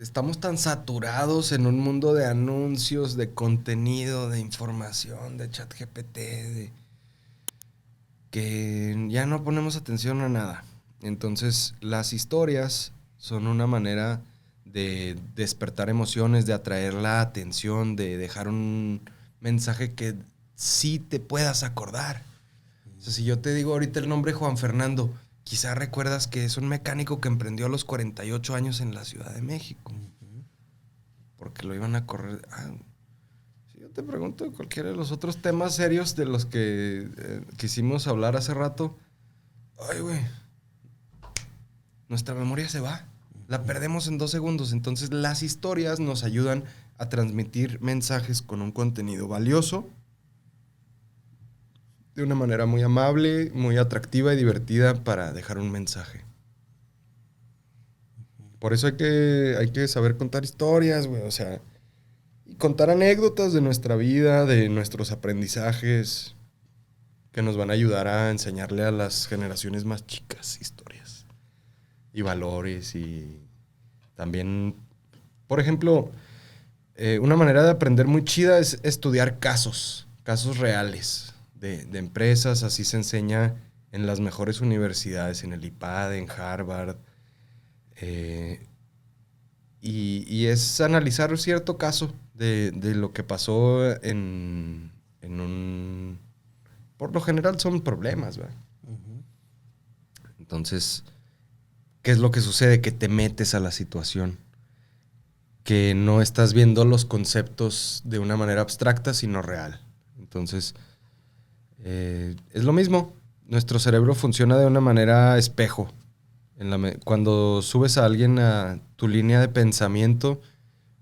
Estamos tan saturados en un mundo de anuncios, de contenido, de información, de ChatGPT, que ya no ponemos atención a nada. Entonces, las historias son una manera de despertar emociones, de atraer la atención, de dejar un mensaje que sí te puedas acordar. O sea, si yo te digo ahorita el nombre Juan Fernando, quizás recuerdas que es un mecánico que emprendió a los 48 años en la Ciudad de México. Porque lo iban a correr. Si yo te pregunto cualquiera de los otros temas serios de los que quisimos hablar hace rato, ay, güey, nuestra memoria se va. La perdemos en 2 segundos. Entonces, las historias nos ayudan a transmitir mensajes con un contenido valioso, de una manera muy amable, muy atractiva y divertida para dejar un mensaje. Por eso hay que saber contar historias, güey. O sea, y contar anécdotas de nuestra vida, de nuestros aprendizajes, que nos van a ayudar a enseñarle a las generaciones más chicas historias y valores. Y también, por ejemplo, una manera de aprender muy chida es estudiar casos reales de empresas. Así se enseña en las mejores universidades, en el IPAD, en Harvard. Y es analizar cierto caso de lo que pasó en un... Por lo general son problemas, ¿verdad? Entonces, ¿qué es lo que sucede? Que te metes a la situación. Que no estás viendo los conceptos de una manera abstracta, sino real. Entonces, es lo mismo. Nuestro cerebro funciona de una manera espejo. Cuando subes a alguien a tu línea de pensamiento,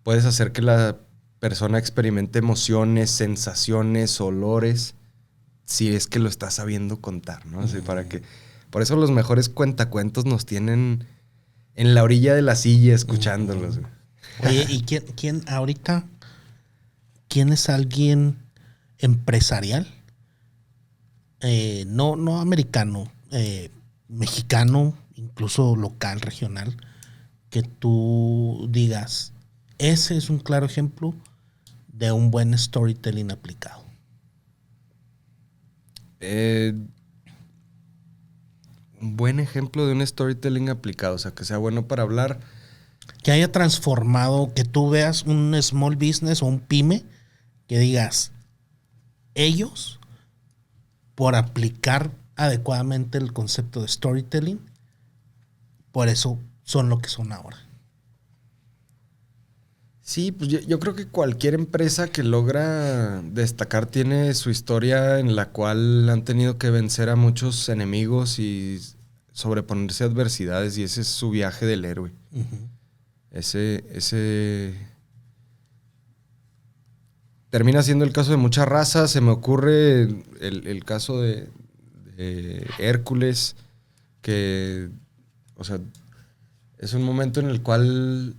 puedes hacer que la persona experimente emociones, sensaciones, olores, si es que lo estás sabiendo contar, ¿no? Así por eso los mejores cuentacuentos nos tienen en la orilla de la silla escuchándolos. Oye, ¿y quién ahorita, quién es alguien empresarial? No americano, mexicano, incluso local, regional, que tú digas, ese es un claro ejemplo de un buen storytelling aplicado. Un buen ejemplo de un storytelling aplicado, o sea, que sea bueno para hablar. Que haya transformado, que tú veas un small business o un pyme, que digas, ellos, por aplicar adecuadamente el concepto de storytelling, por eso son lo que son ahora. Sí, pues yo creo que cualquier empresa que logra destacar tiene su historia en la cual han tenido que vencer a muchos enemigos y sobreponerse a adversidades, y ese es su viaje del héroe. Uh-huh. Ese termina siendo el caso de muchas razas. Se me ocurre el caso de Hércules, que, o sea, es un momento en el cual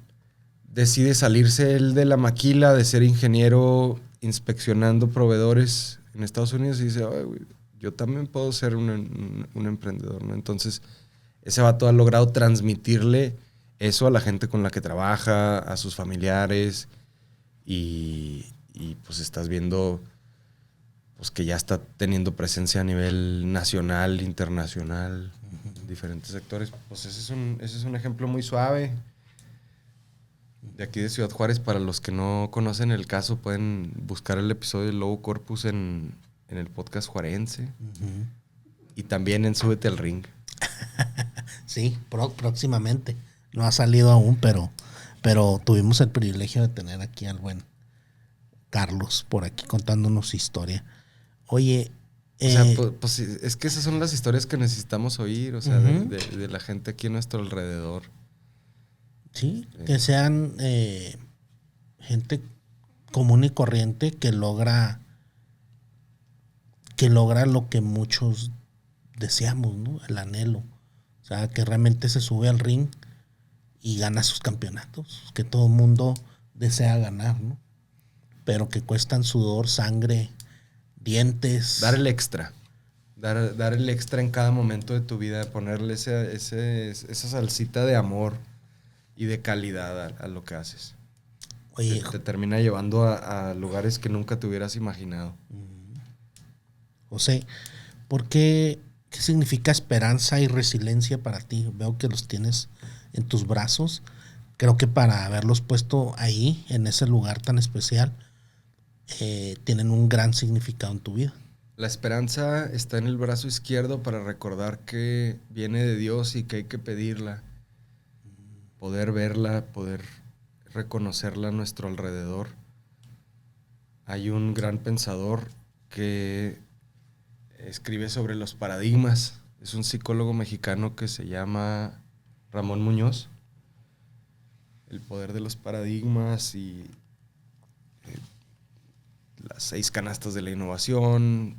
decide salirse él de la maquila de ser ingeniero inspeccionando proveedores en Estados Unidos y dice, "Ay, güey, yo también puedo ser un emprendedor", ¿no? Entonces, ese vato ha logrado transmitirle eso a la gente con la que trabaja, a sus familiares, y pues estás viendo pues que ya está teniendo presencia a nivel nacional, internacional. Uh-huh. diferentes sectores. Pues ese es un ejemplo muy suave. De aquí de Ciudad Juárez, para los que no conocen el caso, pueden buscar el episodio de Lobo Corpus en el podcast juarense. Uh-huh. Y también en Súbete al Ring. Sí, próximamente. No ha salido aún, pero tuvimos el privilegio de tener aquí al buen Carlos por aquí contándonos historia. Oye... O sea, pues es que esas son las historias que necesitamos oír, o sea, uh-huh, de la gente aquí a nuestro alrededor. Sí, que sean gente común y corriente que logra lo que muchos deseamos, ¿no? El anhelo. O sea, que realmente se sube al ring y gana sus campeonatos, que todo el mundo desea ganar, ¿no? Pero que cuestan sudor, sangre, dientes. Dar el extra. Dar el extra en cada momento de tu vida, ponerle esa salsita de amor y de calidad a lo que haces. Oye, te termina llevando a lugares que nunca te hubieras imaginado. José, ¿qué significa esperanza y resiliencia para ti? Veo que los tienes en tus brazos. Creo que para haberlos puesto ahí, en ese lugar tan especial, tienen un gran significado en tu vida. La esperanza está en el brazo izquierdo para recordar que viene de Dios y que hay que pedirla. Poder verla, poder reconocerla a nuestro alrededor. Hay un gran pensador que escribe sobre los paradigmas. Es un psicólogo mexicano que se llama Ramón Muñoz. El poder de los paradigmas y las 6 canastas de la innovación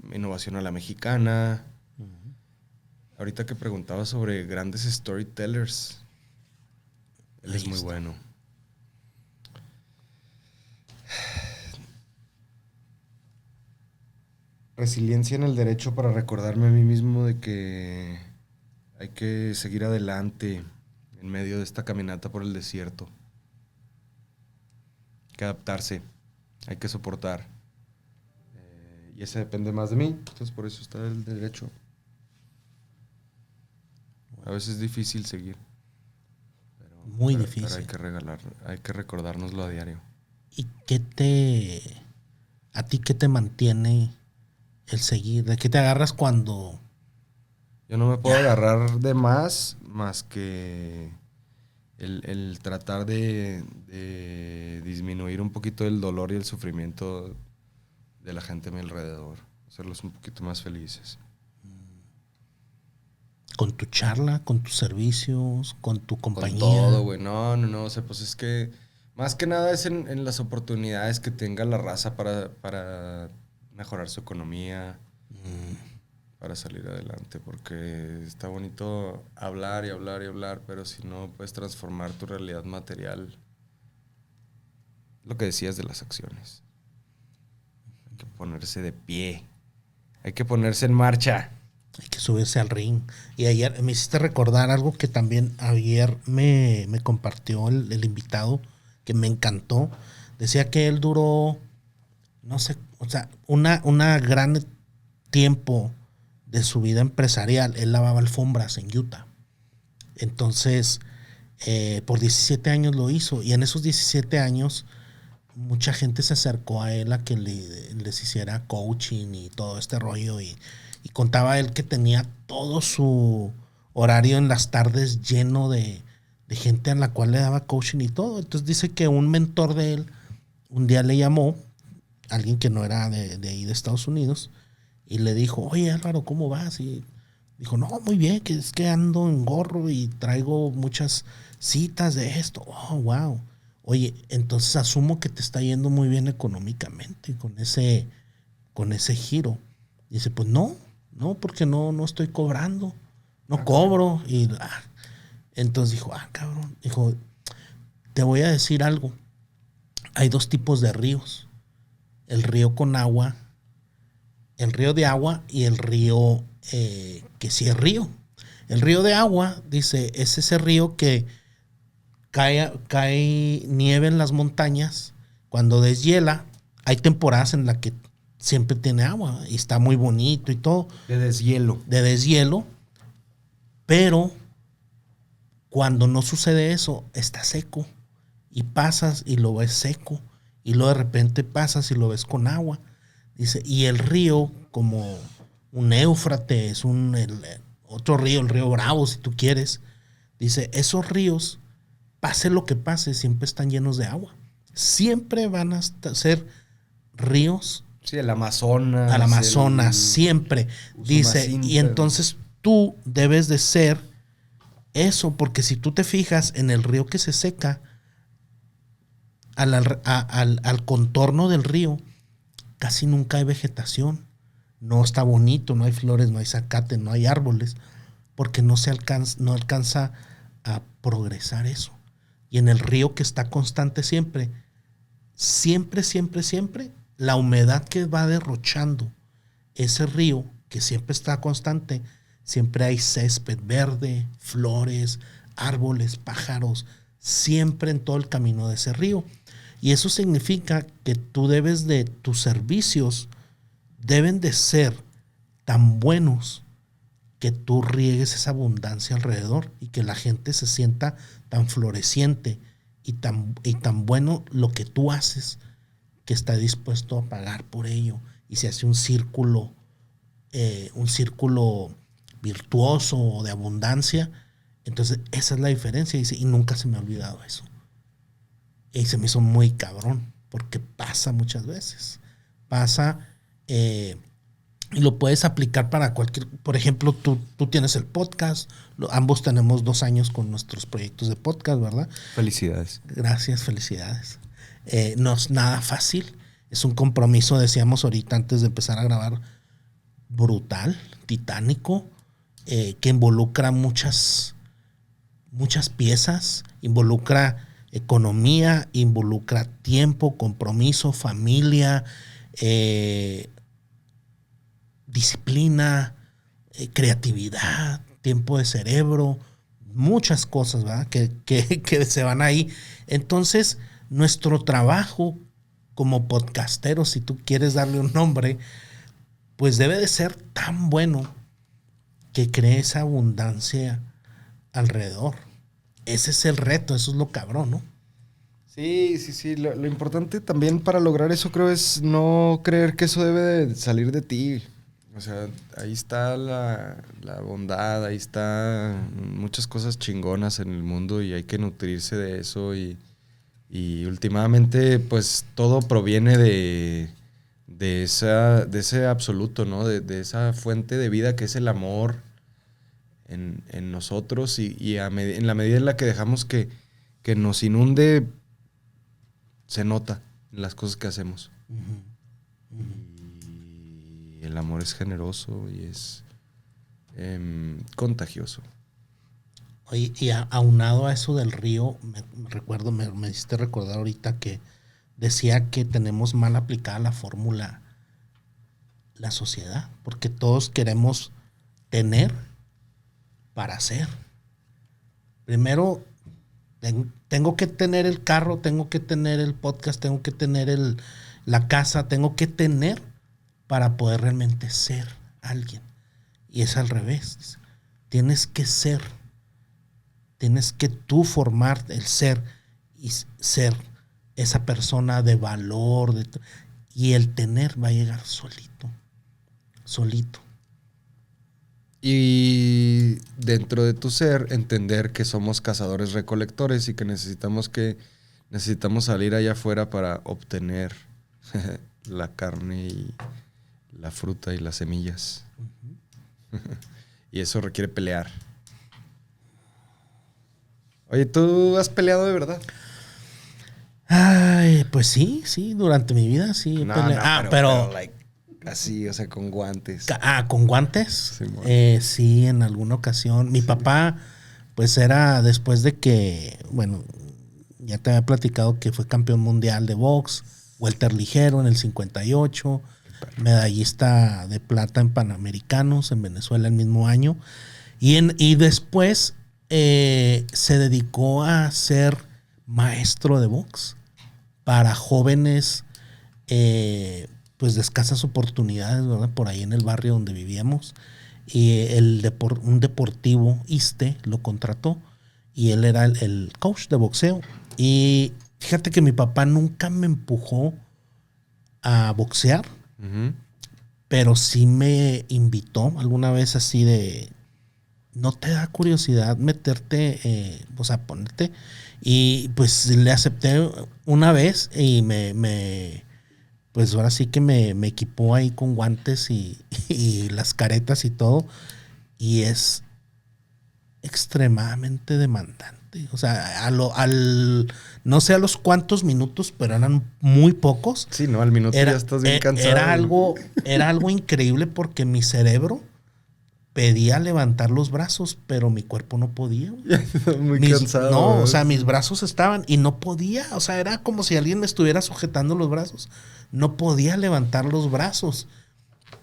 a la mexicana. Uh-huh. Ahorita que preguntaba sobre grandes storytellers, él es muy bueno. Resiliencia en el derecho para recordarme a mí mismo de que hay que seguir adelante en medio de esta caminata por el desierto. Hay que adaptarse, hay que soportar. Y ese depende más de mí, entonces por eso está el derecho. A veces es difícil seguir. Muy difícil. Pero hay que recordárnoslo a diario. ¿Y a ti qué te mantiene el seguir? ¿De qué te agarras cuando...? Yo no me puedo agarrar de más que el tratar de disminuir un poquito el dolor y el sufrimiento de la gente a mi alrededor. Hacerlos un poquito más felices. ¿Con tu charla, con tus servicios, con tu compañía? Con todo, güey. No. O sea, pues es que más que nada es en las oportunidades que tenga la raza para mejorar su economía, para salir adelante. Porque está bonito hablar y hablar y hablar, pero si no puedes transformar tu realidad material, lo que decías de las acciones. Hay que ponerse de pie. Hay que ponerse en marcha. Hay que subirse al ring. Y ayer me hiciste recordar algo que también ayer me compartió el invitado, que me encantó. Decía que él duró, no sé, o sea, una gran tiempo de su vida empresarial. Él lavaba alfombras en Utah. Entonces, por 17 años lo hizo. Y en esos 17 años, mucha gente se acercó a él a que les hiciera coaching y todo este rollo. Y contaba él que tenía todo su horario en las tardes lleno de gente a la cual le daba coaching y todo. Entonces dice que un mentor de él un día le llamó, alguien que no era de ahí de Estados Unidos, y le dijo, oye Álvaro, ¿cómo vas? Y dijo, no, muy bien, que es que ando en gorro y traigo muchas citas de esto. Oh, wow. Oye, entonces asumo que te está yendo muy bien económicamente con ese giro. Dice, pues no, porque no estoy cobrando, no cobro. Y entonces dijo, cabrón, dijo, te voy a decir algo. Hay 2 tipos de ríos. El río con agua, el río de agua y el río que sí es río. El río de agua, dice, es ese río que cae nieve en las montañas. Cuando deshiela, hay temporadas en las que siempre tiene agua y está muy bonito y todo. De deshielo. Pero cuando no sucede eso, está seco. Y pasas y lo ves seco. Y luego de repente pasas y lo ves con agua. Dice, y el río, como un Éufrates, otro río, el río Bravo, si tú quieres. Dice, esos ríos, pase lo que pase, siempre están llenos de agua. Siempre van a ser ríos. Sí, el Amazonas. Al Amazonas, siempre. Dice, y entonces tú debes de ser eso, porque si tú te fijas en el río que se seca, al contorno del río, casi nunca hay vegetación. No está bonito, no hay flores, no hay zacate, no hay árboles, porque no alcanza a progresar eso. Y en el río que está constante siempre, la humedad que va derrochando ese río, que siempre está constante, siempre hay césped verde, flores, árboles, pájaros, siempre en todo el camino de ese río. Y eso significa que tus servicios deben de ser tan buenos que tú riegues esa abundancia alrededor y que la gente se sienta tan floreciente y tan bueno lo que tú haces, que está dispuesto a pagar por ello, y se hace un círculo virtuoso de abundancia. Entonces esa es la diferencia, dice, y nunca se me ha olvidado eso. Y se me hizo muy cabrón, porque pasa muchas veces. Pasa, y lo puedes aplicar para cualquier. Por ejemplo, tú tienes el podcast. Ambos tenemos 2 años con nuestros proyectos de podcast, ¿verdad? Felicidades. Gracias, felicidades. No es nada fácil. Es un compromiso, decíamos ahorita antes de empezar a grabar, brutal, titánico, que involucra muchas piezas, involucra economía, involucra tiempo, compromiso, familia, disciplina, creatividad, tiempo de cerebro, muchas cosas, ¿verdad? Que se van ahí. Entonces, nuestro trabajo como podcasteros, si tú quieres darle un nombre, pues debe de ser tan bueno que cree esa abundancia alrededor. Ese es el reto, eso es lo cabrón, ¿no? Sí. Lo importante también para lograr eso, creo, es no creer que eso debe de salir de ti. O sea, ahí está la bondad, ahí está muchas cosas chingonas en el mundo y hay que nutrirse de eso. Y últimamente, pues, todo proviene de ese absoluto, ¿no? De esa fuente de vida que es el amor en nosotros y en la medida en la que dejamos que nos inunde, se nota en las cosas que hacemos. Uh-huh. Y el amor es generoso y es contagioso. Oye, y aunado a eso del río, me hiciste recordar ahorita que decía que tenemos mal aplicada la fórmula la sociedad, porque todos queremos tener para hacer. Primero, tengo que tener el carro, tengo que tener el podcast, tengo que tener la casa, tengo que tener para poder realmente ser alguien. Y es al revés. Tienes que ser. Tienes que tú formar el ser y ser esa persona de valor. Y el tener va a llegar solito. Y dentro de tu ser, entender que somos cazadores recolectores y que necesitamos salir allá afuera para obtener la carne y la fruta y las semillas. Uh-huh. Y eso requiere pelear. Oye, ¿tú has peleado de verdad? Ay, pues sí, durante mi vida sí he peleado. Pero así, o sea, con guantes. ¿Con guantes? Sí, en alguna ocasión. Mi papá, pues era después de que, bueno, ya te había platicado que fue campeón mundial de box, welter ligero en el 58, medallista de plata en Panamericanos en Venezuela el mismo año. Y después se dedicó a ser maestro de box para jóvenes pues de escasas oportunidades, ¿verdad? Por ahí en el barrio donde vivíamos. y un deportivo ISSSTE lo contrató y él era el coach de boxeo. Y fíjate que mi papá nunca me empujó a boxear, pero sí me invitó alguna vez así de, ¿no te da curiosidad meterte, o sea, ponerte? Y pues le acepté una vez y pues ahora sí que me equipó ahí con guantes y las caretas y todo. Y es extremadamente demandante. O sea, no sé a los cuántos minutos, pero eran muy pocos. Sí, ¿no? Al minuto ya estás bien cansado. Era algo increíble porque mi cerebro pedía levantar los brazos, pero mi cuerpo no podía. Muy cansado. No, o sea, mis brazos estaban y no podía. O sea, era como si alguien me estuviera sujetando los brazos. No podía levantar los brazos.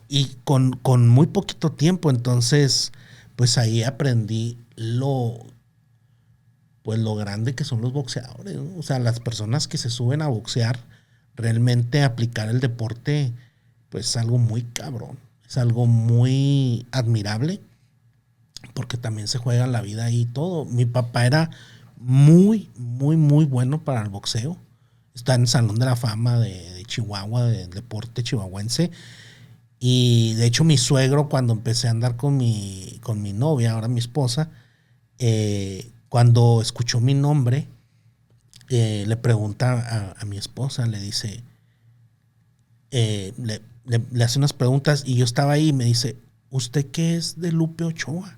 Y con muy poquito tiempo. Entonces, pues ahí aprendí lo grande que son los boxeadores, ¿no? O sea, las personas que se suben a boxear, realmente aplicar el deporte, pues es algo muy cabrón. Es algo muy admirable, porque también se juega la vida ahí y todo. Mi papá era muy, muy, muy bueno para el boxeo. Está en el Salón de la Fama de Chihuahua, del deporte chihuahuense. Y de hecho mi suegro, cuando empecé a andar con mi novia, ahora mi esposa, cuando escuchó mi nombre, le pregunta a mi esposa, le dice, le hace unas preguntas y yo estaba ahí y me dice, ¿usted qué es de Lupe Ochoa?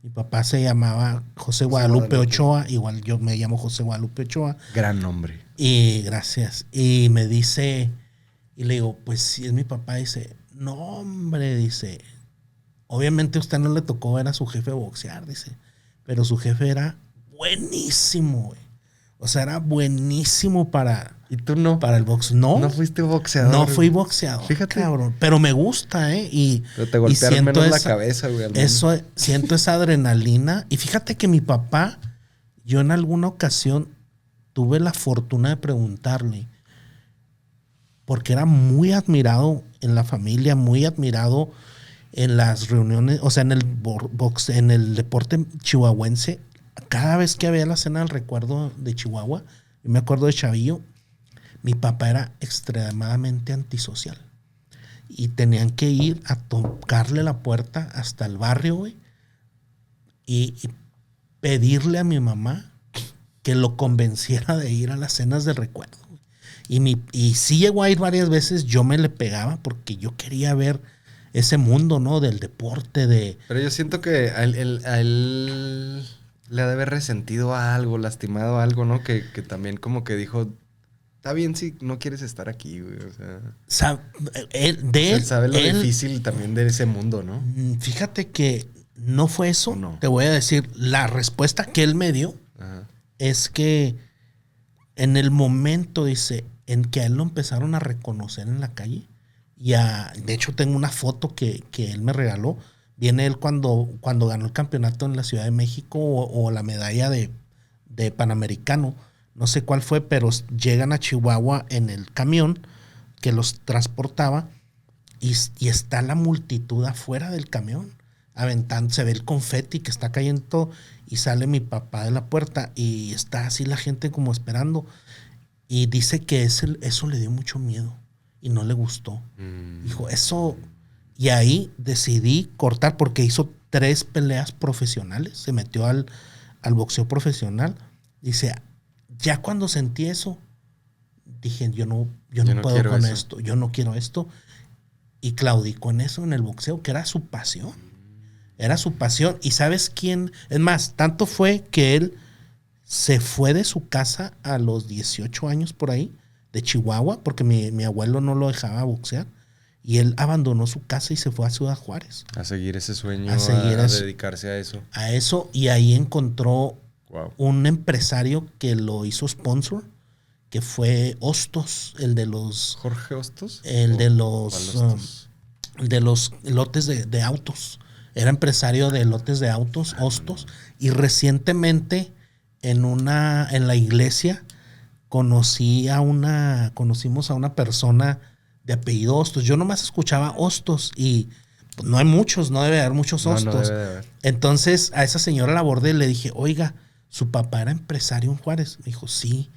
Mi papá se llamaba José Guadalupe Ochoa, igual yo me llamo José Guadalupe Ochoa. Gran nombre. Y gracias. Y me dice, y le digo, pues si es mi papá, dice, no hombre, dice, obviamente a usted no le tocó ver a su jefe boxear, dice, pero su jefe era buenísimo, güey. O sea, era buenísimo para... ¿Y tú no? Para el box. No. ¿No fuiste boxeador? No fui boxeador. Fíjate. Cabrón. Pero me gusta, ¿eh? Pero te golpearon menos la cabeza, güey. Siento esa adrenalina. Y fíjate que mi papá, yo en alguna ocasión tuve la fortuna de preguntarle, porque era muy admirado en la familia, muy admirado en las reuniones, o sea, en el box, en el deporte chihuahuense. Cada vez que había la cena del recuerdo de Chihuahua, yo me acuerdo de chavillo, mi papá era extremadamente antisocial. Y tenían que ir a tocarle la puerta hasta el barrio, güey, y pedirle a mi mamá que lo convenciera de ir a las cenas de recuerdo. Y sí llegó a ir varias veces, yo me le pegaba porque yo quería ver ese mundo, ¿no? Del deporte, Pero yo siento que a él le ha de haber resentido algo, lastimado algo, ¿no? Que también como que dijo, está bien si no quieres estar aquí, güey. O sea, él sabe lo difícil también de ese mundo, ¿no? Fíjate que no fue eso. No. Te voy a decir, la respuesta que él me dio es que en el momento, dice, en que a él lo empezaron a reconocer en la calle, de hecho tengo una foto que él me regaló. Viene él cuando ganó el campeonato en la Ciudad de México o la medalla de Panamericano. No sé cuál fue, pero llegan a Chihuahua en el camión que los transportaba y está la multitud afuera del camión aventando. Se ve el confeti que está cayendo y sale mi papá de la puerta y está así la gente como esperando. Y dice que eso le dio mucho miedo y no le gustó. Dijo, eso... Y ahí decidí cortar porque hizo 3 peleas profesionales. Se metió al boxeo profesional. Dice, ya cuando sentí eso, dije, yo no puedo con esto. Yo no quiero esto. Y claudicó en eso, en el boxeo, que era su pasión. Era su pasión. ¿Y sabes quién? Es más, tanto fue que él se fue de su casa a los 18 años por ahí, de Chihuahua, porque mi abuelo no lo dejaba boxear. Y él abandonó su casa y se fue a Ciudad Juárez. A seguir ese sueño, a dedicarse a eso. A eso, y ahí encontró un empresario que lo hizo sponsor, que fue Hostos, el de los... ¿Jorge Hostos? El de los lotes de autos. Era empresario de lotes de autos, Hostos. Y recientemente en la iglesia conocimos a una persona de apellido Hostos. Yo nomás escuchaba Hostos y no hay muchos, no debe haber muchos No, hostos. no debe de haber. Entonces a esa señora la abordé y le dije, oiga, ¿su papá era empresario en Juárez? Me dijo, sí.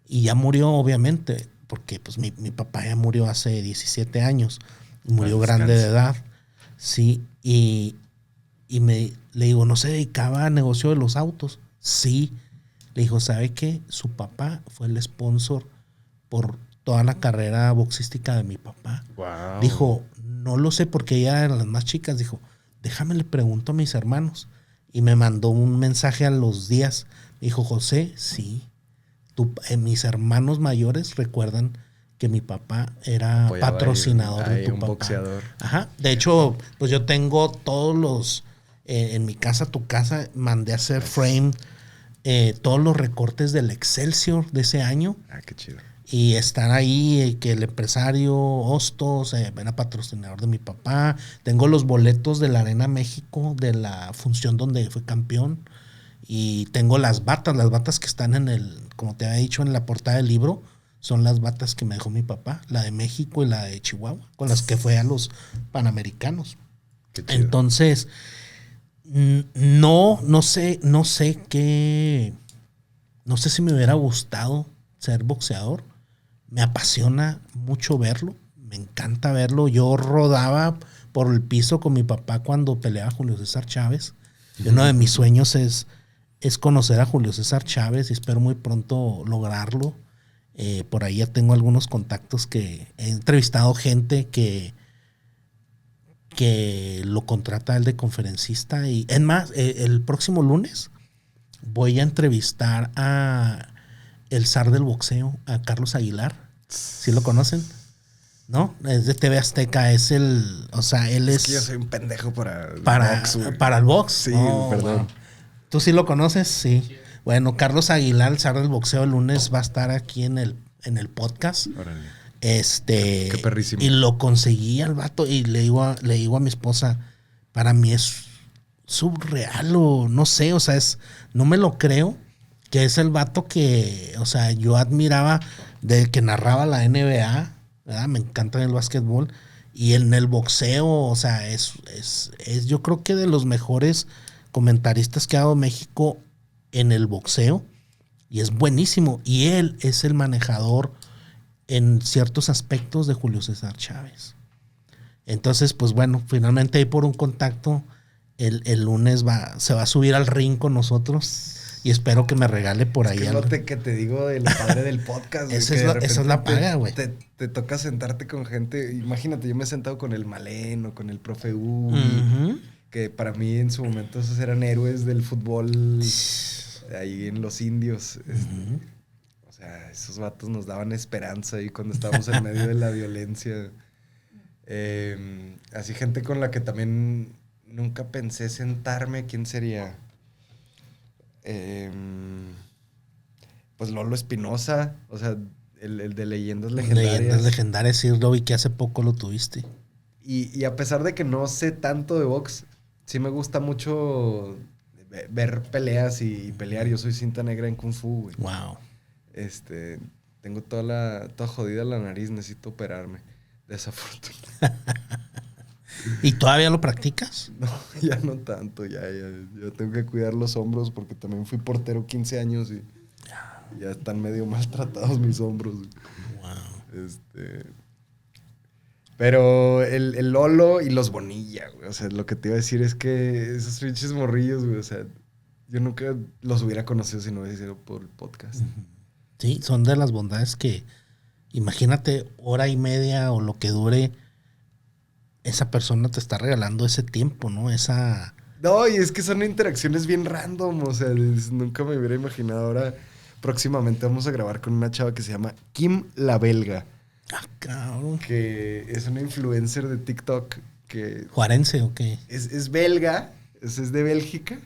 Y ya murió, obviamente, porque pues mi papá ya murió hace 17 años. Murió grande de edad. Sí. Y le digo, ¿no se dedicaba al negocio de los autos? Sí. Le dijo, ¿sabe qué? Su papá fue el sponsor por toda la carrera boxística de mi papá. Wow. Dijo, no lo sé porque ella era las más chicas. Dijo, déjame le pregunto a mis hermanos. Y me mandó un mensaje a los días. Dijo, José, sí. Mis hermanos mayores recuerdan que mi papá era patrocinador de tu un papá. Boxeador. Ajá. De hecho, pues yo tengo todos los... en mi casa, tu casa, mandé a hacer frame todos los recortes del Excelsior de ese año. Ah, qué chido. Y están ahí que el empresario Hostos era patrocinador de mi papá. Tengo los boletos de la Arena México, de la función donde fue campeón. Y tengo las batas que están como te había dicho, en la portada del libro. Son las batas que me dejó mi papá, la de México y la de Chihuahua, con las que fue a los Panamericanos. Qué chido. Entonces, no sé si me hubiera gustado ser boxeador. Me apasiona mucho verlo, me encanta verlo. Yo rodaba por el piso con mi papá cuando peleaba Julio César Chávez. Y uno de mis sueños es conocer a Julio César Chávez y espero muy pronto lograrlo. Por ahí ya tengo algunos contactos que he entrevistado gente que lo contrata él de conferencista. Y es más, el próximo lunes voy a entrevistar a el zar del boxeo, a Carlos Aguilar. ¿Sí lo conocen? ¿No? Es de TV Azteca, él es... Es que yo soy un pendejo para el box, güey. ¿Para el box? Sí, Oh, perdón. wow. ¿Tú sí lo conoces? Sí. Bueno, Carlos Aguilar, el zar del boxeo, el lunes va a estar aquí en el podcast. Órale. Qué perrísimo. Y lo conseguí al vato y le digo a mi esposa, para mí es surreal o no sé, no me lo creo, que es el vato que, yo admiraba de que narraba la NBA, ¿verdad? Me encanta el básquetbol y en el boxeo, es yo creo que de los mejores comentaristas que ha dado México en el boxeo y es buenísimo y él es el manejador en ciertos aspectos de Julio César Chávez. Entonces, pues bueno, finalmente ahí por un contacto el lunes se va a subir al ring con nosotros y espero que me regale por ahí. Es que te digo del padre del podcast. Esa es la paga, güey. Te toca sentarte con gente. Imagínate, yo me he sentado con el Malen o con el profe U, que para mí en su momento esos eran héroes del fútbol ahí en los indios. Esos vatos nos daban esperanza ahí cuando estábamos en medio de la violencia. Así gente con la que también nunca pensé sentarme. ¿Quién sería? Pues Lolo Espinosa, el de Leyendas Legendarias. Leyendas Legendarias, sí, lo vi que hace poco lo tuviste. Y a pesar de que no sé tanto de box, sí me gusta mucho ver peleas y pelear. Yo soy cinta negra en Kung Fu, güey. Wow. Tengo toda jodida la nariz, necesito operarme. Desafortunadamente. ¿Y todavía lo practicas? No, ya no tanto, ya tengo que cuidar los hombros porque también fui portero 15 años y ya están medio maltratados mis hombros. Wow. Pero el Lolo y los Bonilla, güey, lo que te iba a decir es que esos pinches morrillos, güey, yo nunca los hubiera conocido si no hubiera sido por el podcast. Sí, son de las bondades que, imagínate, hora y media o lo que dure, esa persona te está regalando ese tiempo, ¿no? No, y es que son interacciones bien random, nunca me hubiera imaginado. Ahora, próximamente vamos a grabar con una chava que se llama Kim la Belga. Ah, cabrón. Que es una influencer de TikTok que... ¿Juarense o qué? Es belga, es de Bélgica,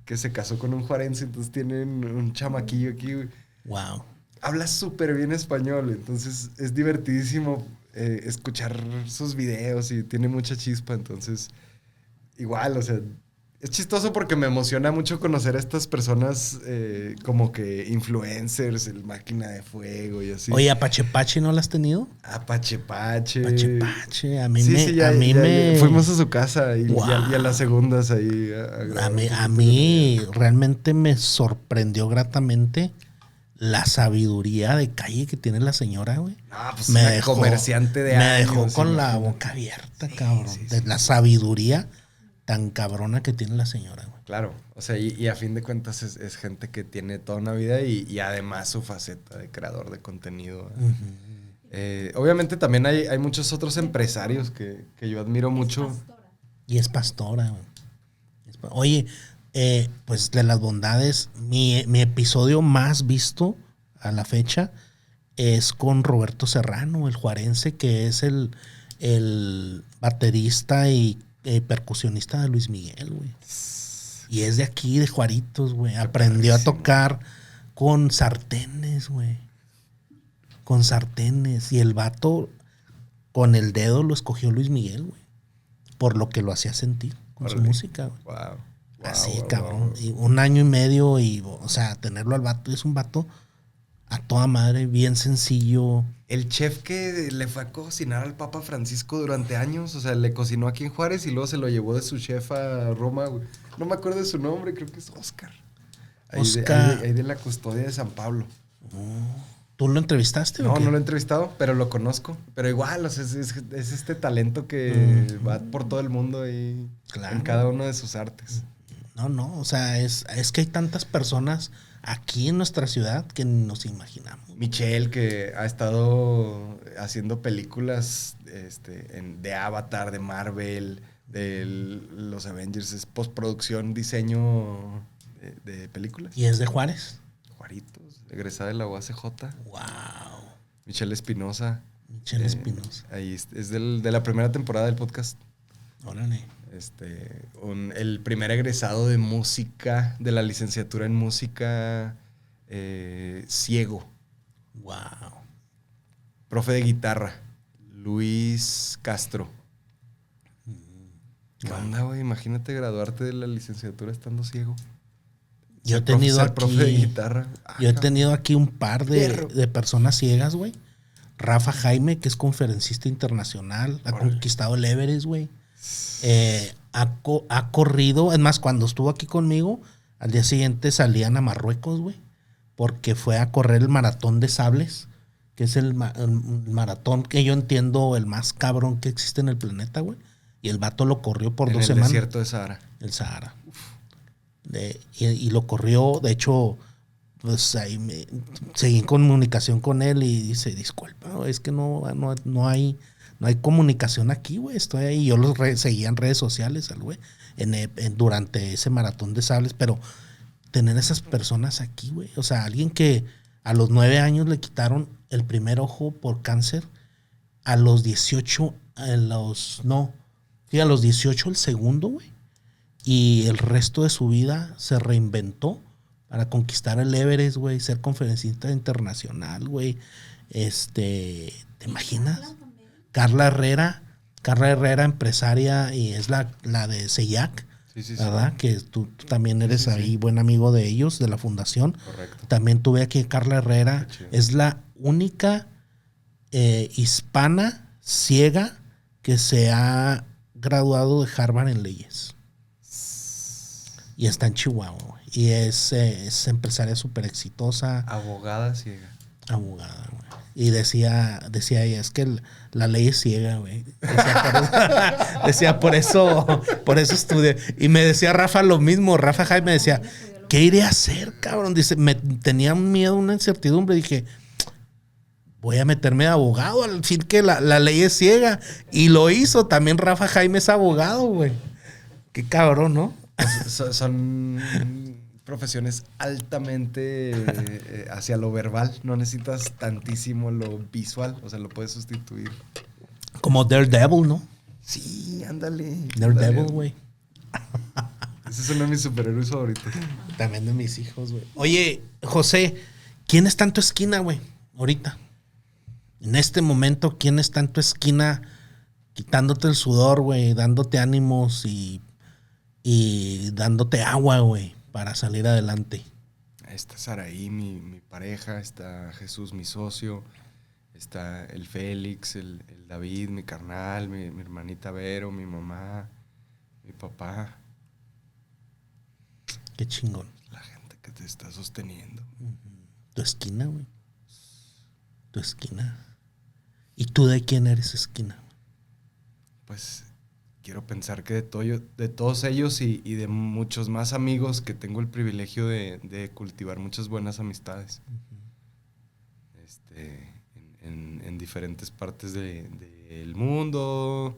que se casó con un juarense, entonces tienen un chamaquillo aquí, güey. Wow. Habla súper bien español, entonces es divertidísimo escuchar sus videos y tiene mucha chispa, entonces igual, Es chistoso porque me emociona mucho conocer a estas personas como que influencers, el Máquina de Fuego y así. Oye, ¿Apache Pache no la has tenido? Apache Pache. Apache Pache, a mí Sí, me... sí, ya, a mí ya, me... fuimos a su casa y, Wow. y a las segundas ahí. A mí realmente me sorprendió gratamente la sabiduría de calle que tiene la señora, güey. Ah, pues una comerciante de me años. dejó con la imagínate. boca abierta, Sí, cabrón. sí, De sí. la sabiduría tan cabrona que tiene la señora, güey. Claro, o sea, y a fin de cuentas es gente que tiene toda una vida y además su faceta de creador de contenido. Obviamente también hay muchos otros empresarios que yo admiro mucho. Y es pastora, güey. Oye, pues de las bondades, mi episodio más visto a la fecha es con Roberto Serrano, el juarense, que es el baterista y percusionista de Luis Miguel, güey. Y es de aquí, de Juaritos, güey. Aprendió a tocar con sartenes, güey. Con sartenes. Y el vato con el dedo lo escogió Luis Miguel, güey. Por lo que lo hacía sentir con su música, güey. Wow. Así, cabrón. Y 1 año y medio y, o sea, tenerlo al vato. Es un vato a toda madre, bien sencillo. El chef que le fue a cocinar al Papa Francisco durante años, o sea, le cocinó aquí en Juárez y luego se lo llevó de su chef a Roma, güey. No me acuerdo de su nombre, creo que es Oscar. Ahí de la custodia de San Pablo. ¿Tú lo entrevistaste o qué? No lo he entrevistado, pero lo conozco. Pero igual, o sea, es este talento que va por todo el mundo y Claro. en cada uno de sus artes. No, o sea, es que hay tantas personas aquí en nuestra ciudad que ni nos imaginamos. Michelle, que ha estado haciendo películas de Avatar, de Marvel, de los Avengers, es postproducción, diseño de películas. ¿Y es de Juárez? Juaritos, egresada de la UACJ. Wow. Michelle Espinosa. Michelle Espinosa. Ahí es de la primera temporada del podcast. Órale. El primer egresado de música, de la licenciatura en música, ciego. Wow. Profe de guitarra, Luis Castro. ¿Qué onda, güey? Imagínate graduarte de la licenciatura estando ciego. Yo he tenido Ser profe de aquí, guitarra. yo he tenido aquí un par Perro. de personas ciegas, güey. Rafa Jaime, que es conferencista internacional, ha conquistado el Everest, güey. Ha corrido, es más, cuando estuvo aquí conmigo, al día siguiente salían a Marruecos, güey, porque fue a correr el maratón de sables, que es el maratón que yo entiendo el más cabrón que existe en el planeta, güey. Y el vato lo corrió por 2 semanas. En el desierto de Sahara. El Sahara. Y lo corrió, de hecho, pues ahí seguí en comunicación con él y dice, disculpa, es que no hay comunicación aquí, güey, estoy ahí. Yo los seguía en redes sociales al güey durante ese maratón de sables, pero tener esas personas aquí, güey, o sea, alguien que a los 9 años le quitaron el primer ojo por cáncer, a los 18, a los 18 el segundo, güey, y el resto de su vida se reinventó para conquistar el Everest, güey, ser conferencista internacional, güey. ¿Te imaginas? Carla Herrera, empresaria, y es la de CEIAC, Sí. ¿verdad? Que tú también eres ahí buen amigo de ellos, de la fundación. Correcto. También tuve aquí a Carla Herrera. Es la única hispana ciega que se ha graduado de Harvard en leyes. Y está en Chihuahua, güey. Y es empresaria súper exitosa. Abogada ciega. Abogada, güey. Y decía ella, es que la ley es ciega, güey. Decía, por eso estudié. Y me decía Rafa lo mismo. Rafa Jaime decía, ¿qué iré a hacer, cabrón? Dice, tenía un miedo, una incertidumbre. Dije, voy a meterme de abogado al decir que la ley es ciega. Y lo hizo. También Rafa Jaime es abogado, güey. Qué cabrón, ¿no? Son profesiones altamente hacia lo verbal. No necesitas tantísimo lo visual. O sea, lo puedes sustituir. Como Daredevil, ¿no? Sí, ándale. Daredevil, güey. Ese es uno de mis superhéroes favoritos. También de mis hijos, güey. Oye, José, ¿quién está en tu esquina, güey? Ahorita. En este momento, ¿quién está en tu esquina quitándote el sudor, güey? Dándote ánimos y y dándote agua, güey, para salir adelante. Está Saraí, mi pareja, está Jesús, mi socio, está el Félix, el David, mi carnal, mi hermanita Vero, mi mamá, mi papá. Qué chingón. La gente que te está sosteniendo. Tu esquina, güey. Tu esquina. ¿Y tú de quién eres esquina? Pues quiero pensar que de todos ellos y de muchos más amigos que tengo el privilegio de cultivar muchas buenas amistades. En diferentes partes del mundo.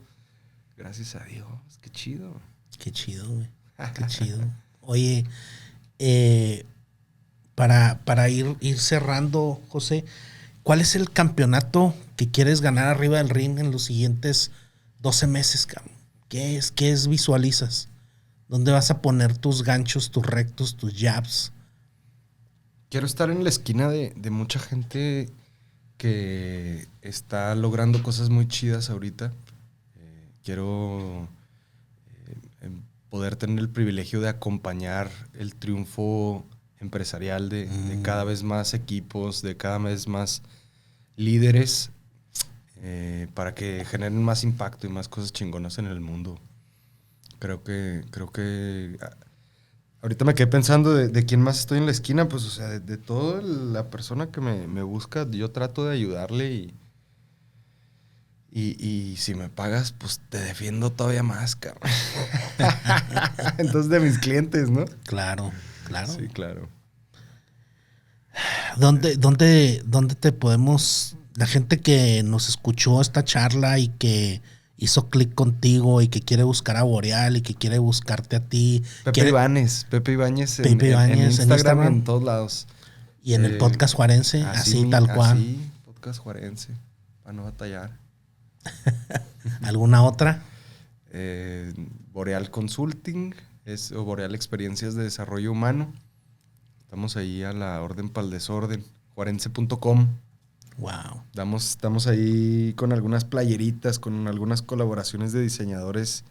Gracias a Dios. Qué chido. Qué chido, güey. Qué chido. Oye, para ir cerrando, José, ¿cuál es el campeonato que quieres ganar arriba del ring en los siguientes 12 meses, cabrón? ¿Qué es visualizas? ¿Dónde vas a poner tus ganchos, tus rectos, tus jabs? Quiero estar en la esquina de mucha gente que está logrando cosas muy chidas ahorita. Quiero poder tener el privilegio de acompañar el triunfo empresarial de cada vez más equipos, de cada vez más líderes, para que generen más impacto y más cosas chingonas en el mundo. Creo que ahorita me quedé pensando de quién más estoy en la esquina, pues, o sea, de toda la persona que me busca, yo trato de ayudarle y si me pagas, pues te defiendo todavía más, cabrón. Entonces, de mis clientes, ¿no? Claro. Sí, claro. ¿Dónde te podemos... La gente que nos escuchó esta charla y que hizo clic contigo y que quiere buscar a Boreal y que quiere buscarte a ti... Pepe Ibáñez en Instagram, en todos lados. Y en el podcast juarense, así tal cual. Así, podcast juarense, para no batallar. ¿Alguna otra? Boreal Consulting, o Boreal Experiencias de Desarrollo Humano. Estamos ahí a la orden para el desorden. Juarense.com. Wow. Estamos ahí con algunas playeritas, con algunas colaboraciones de diseñadores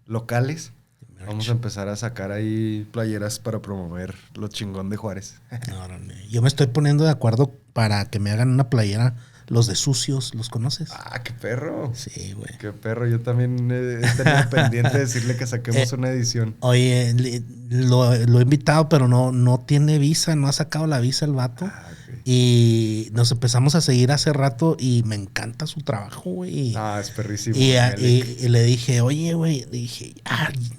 locales. Vamos a empezar a sacar ahí playeras para promover lo chingón de Juárez. Yo me estoy poniendo de acuerdo para que me hagan una playera. Los de Sucios, ¿los conoces? Ah, qué perro. Sí, güey. Qué perro. Yo también he tenido pendiente de decirle que saquemos una edición. Oye, lo he invitado, pero no tiene visa, no ha sacado la visa el vato. Okay. Y nos empezamos a seguir hace rato y me encanta su trabajo, güey. Es perrísimo. Y le dije, oye, güey,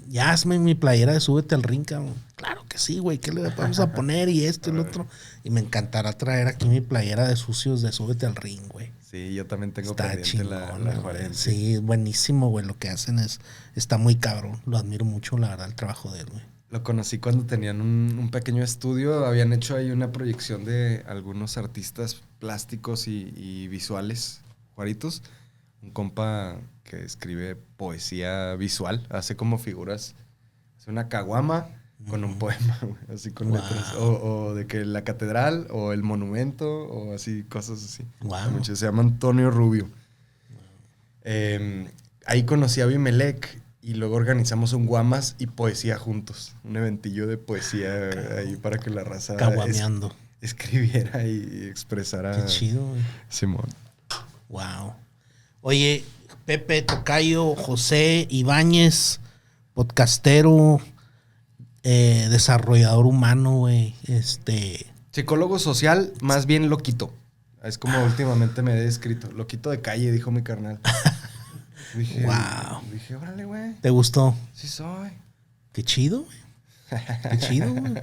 ya hazme mi playera de Súbete al Ring, cabrón. Claro que sí, güey, ¿qué le vamos a poner? Y esto y lo otro. Y me encantará traer aquí mi playera de Sucios de Súbete al Ring, güey. Sí, yo también tengo está pendiente chingón, la Juarense. Sí, buenísimo, güey. Lo que hacen está muy cabrón. Lo admiro mucho, la verdad, el trabajo de él, güey. Lo conocí cuando tenían un pequeño estudio. Habían hecho ahí una proyección de algunos artistas plásticos y visuales, juaritos. Un compa que escribe poesía visual. Hace como figuras. Hace una caguama con un poema, así con letras. O de que la catedral, o el monumento, o así, cosas así. Wow. Se llama Antonio Rubio. Ahí conocí a Abimelec. Y luego organizamos un guamas y poesía juntos. Un eventillo de poesía ahí para que la raza escribiera y expresara. Qué chido, güey. Simón. Wow. Oye, Pepe Tocayo, José Ibáñez, podcastero, desarrollador humano, güey. Psicólogo social, más bien loquito. Es como últimamente me he descrito. Loquito de calle, dijo mi carnal. Dije, órale, güey. ¿Te gustó? Sí soy. Qué chido, güey. Qué chido, güey.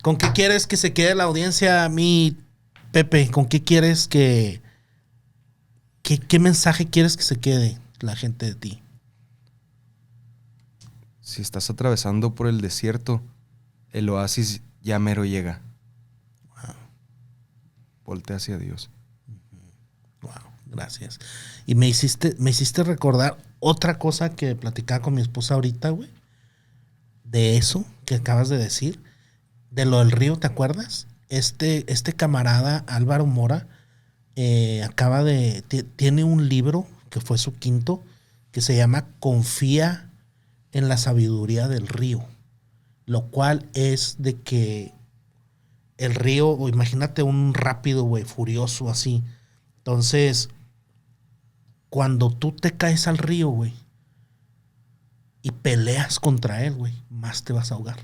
¿Con qué quieres que se quede la audiencia, mi Pepe? ¿Con qué quieres que... ¿Qué mensaje quieres que se quede la gente de ti? Si estás atravesando por el desierto, el oasis ya mero llega. Wow. Voltea hacia Dios. Wow, gracias. Y me hiciste recordar otra cosa que platicaba con mi esposa ahorita, güey. De eso que acabas de decir. De lo del río, ¿te acuerdas? Este camarada, Álvaro Mora, tiene un libro, que fue su quinto, que se llama Confía en la sabiduría del río, lo cual es de que el río, o imagínate un rápido, güey, furioso así. Entonces, cuando tú te caes al río, güey, y peleas contra él, güey, más te vas a ahogar.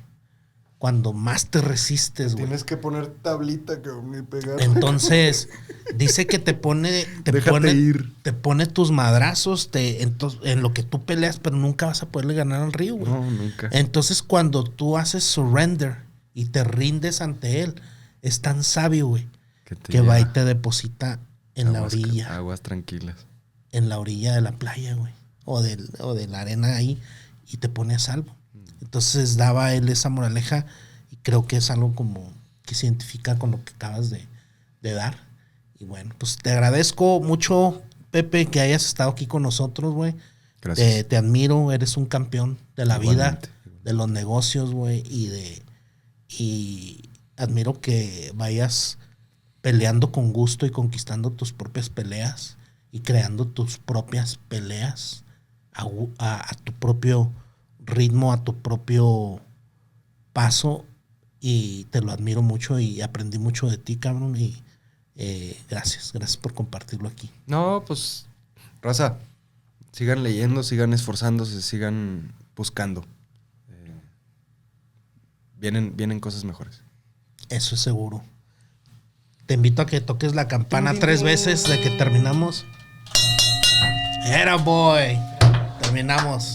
Cuando más te resistes, güey. Tienes que poner tablita, cabrón, y pegar. Entonces, dice que te pone tus madrazos en lo que tú peleas, pero nunca vas a poderle ganar al río, güey. No, nunca. Entonces, cuando tú haces surrender y te rindes ante él, es tan sabio, güey, que va y te deposita en la orilla. Aguas tranquilas. En la orilla de la playa, güey. O de la arena ahí. Y te pone a salvo. Entonces daba él esa moraleja. Y creo que es algo como que se identifica con lo que acabas de dar. Y bueno, pues te agradezco mucho, Pepe, que hayas estado aquí con nosotros, güey. Gracias. Te admiro. Eres un campeón de la Igualmente. vida, de los negocios, güey. Y admiro que vayas peleando con gusto y conquistando tus propias peleas y creando tus propias peleas a tu propio ritmo, a tu propio paso, y te lo admiro mucho y aprendí mucho de ti, cabrón, y gracias por compartirlo aquí. No, pues, raza, sigan leyendo, sigan esforzándose, sigan buscando. Vienen cosas mejores. Eso es seguro. Te invito a que toques la campana 3 veces de que terminamos. Era boy. Terminamos.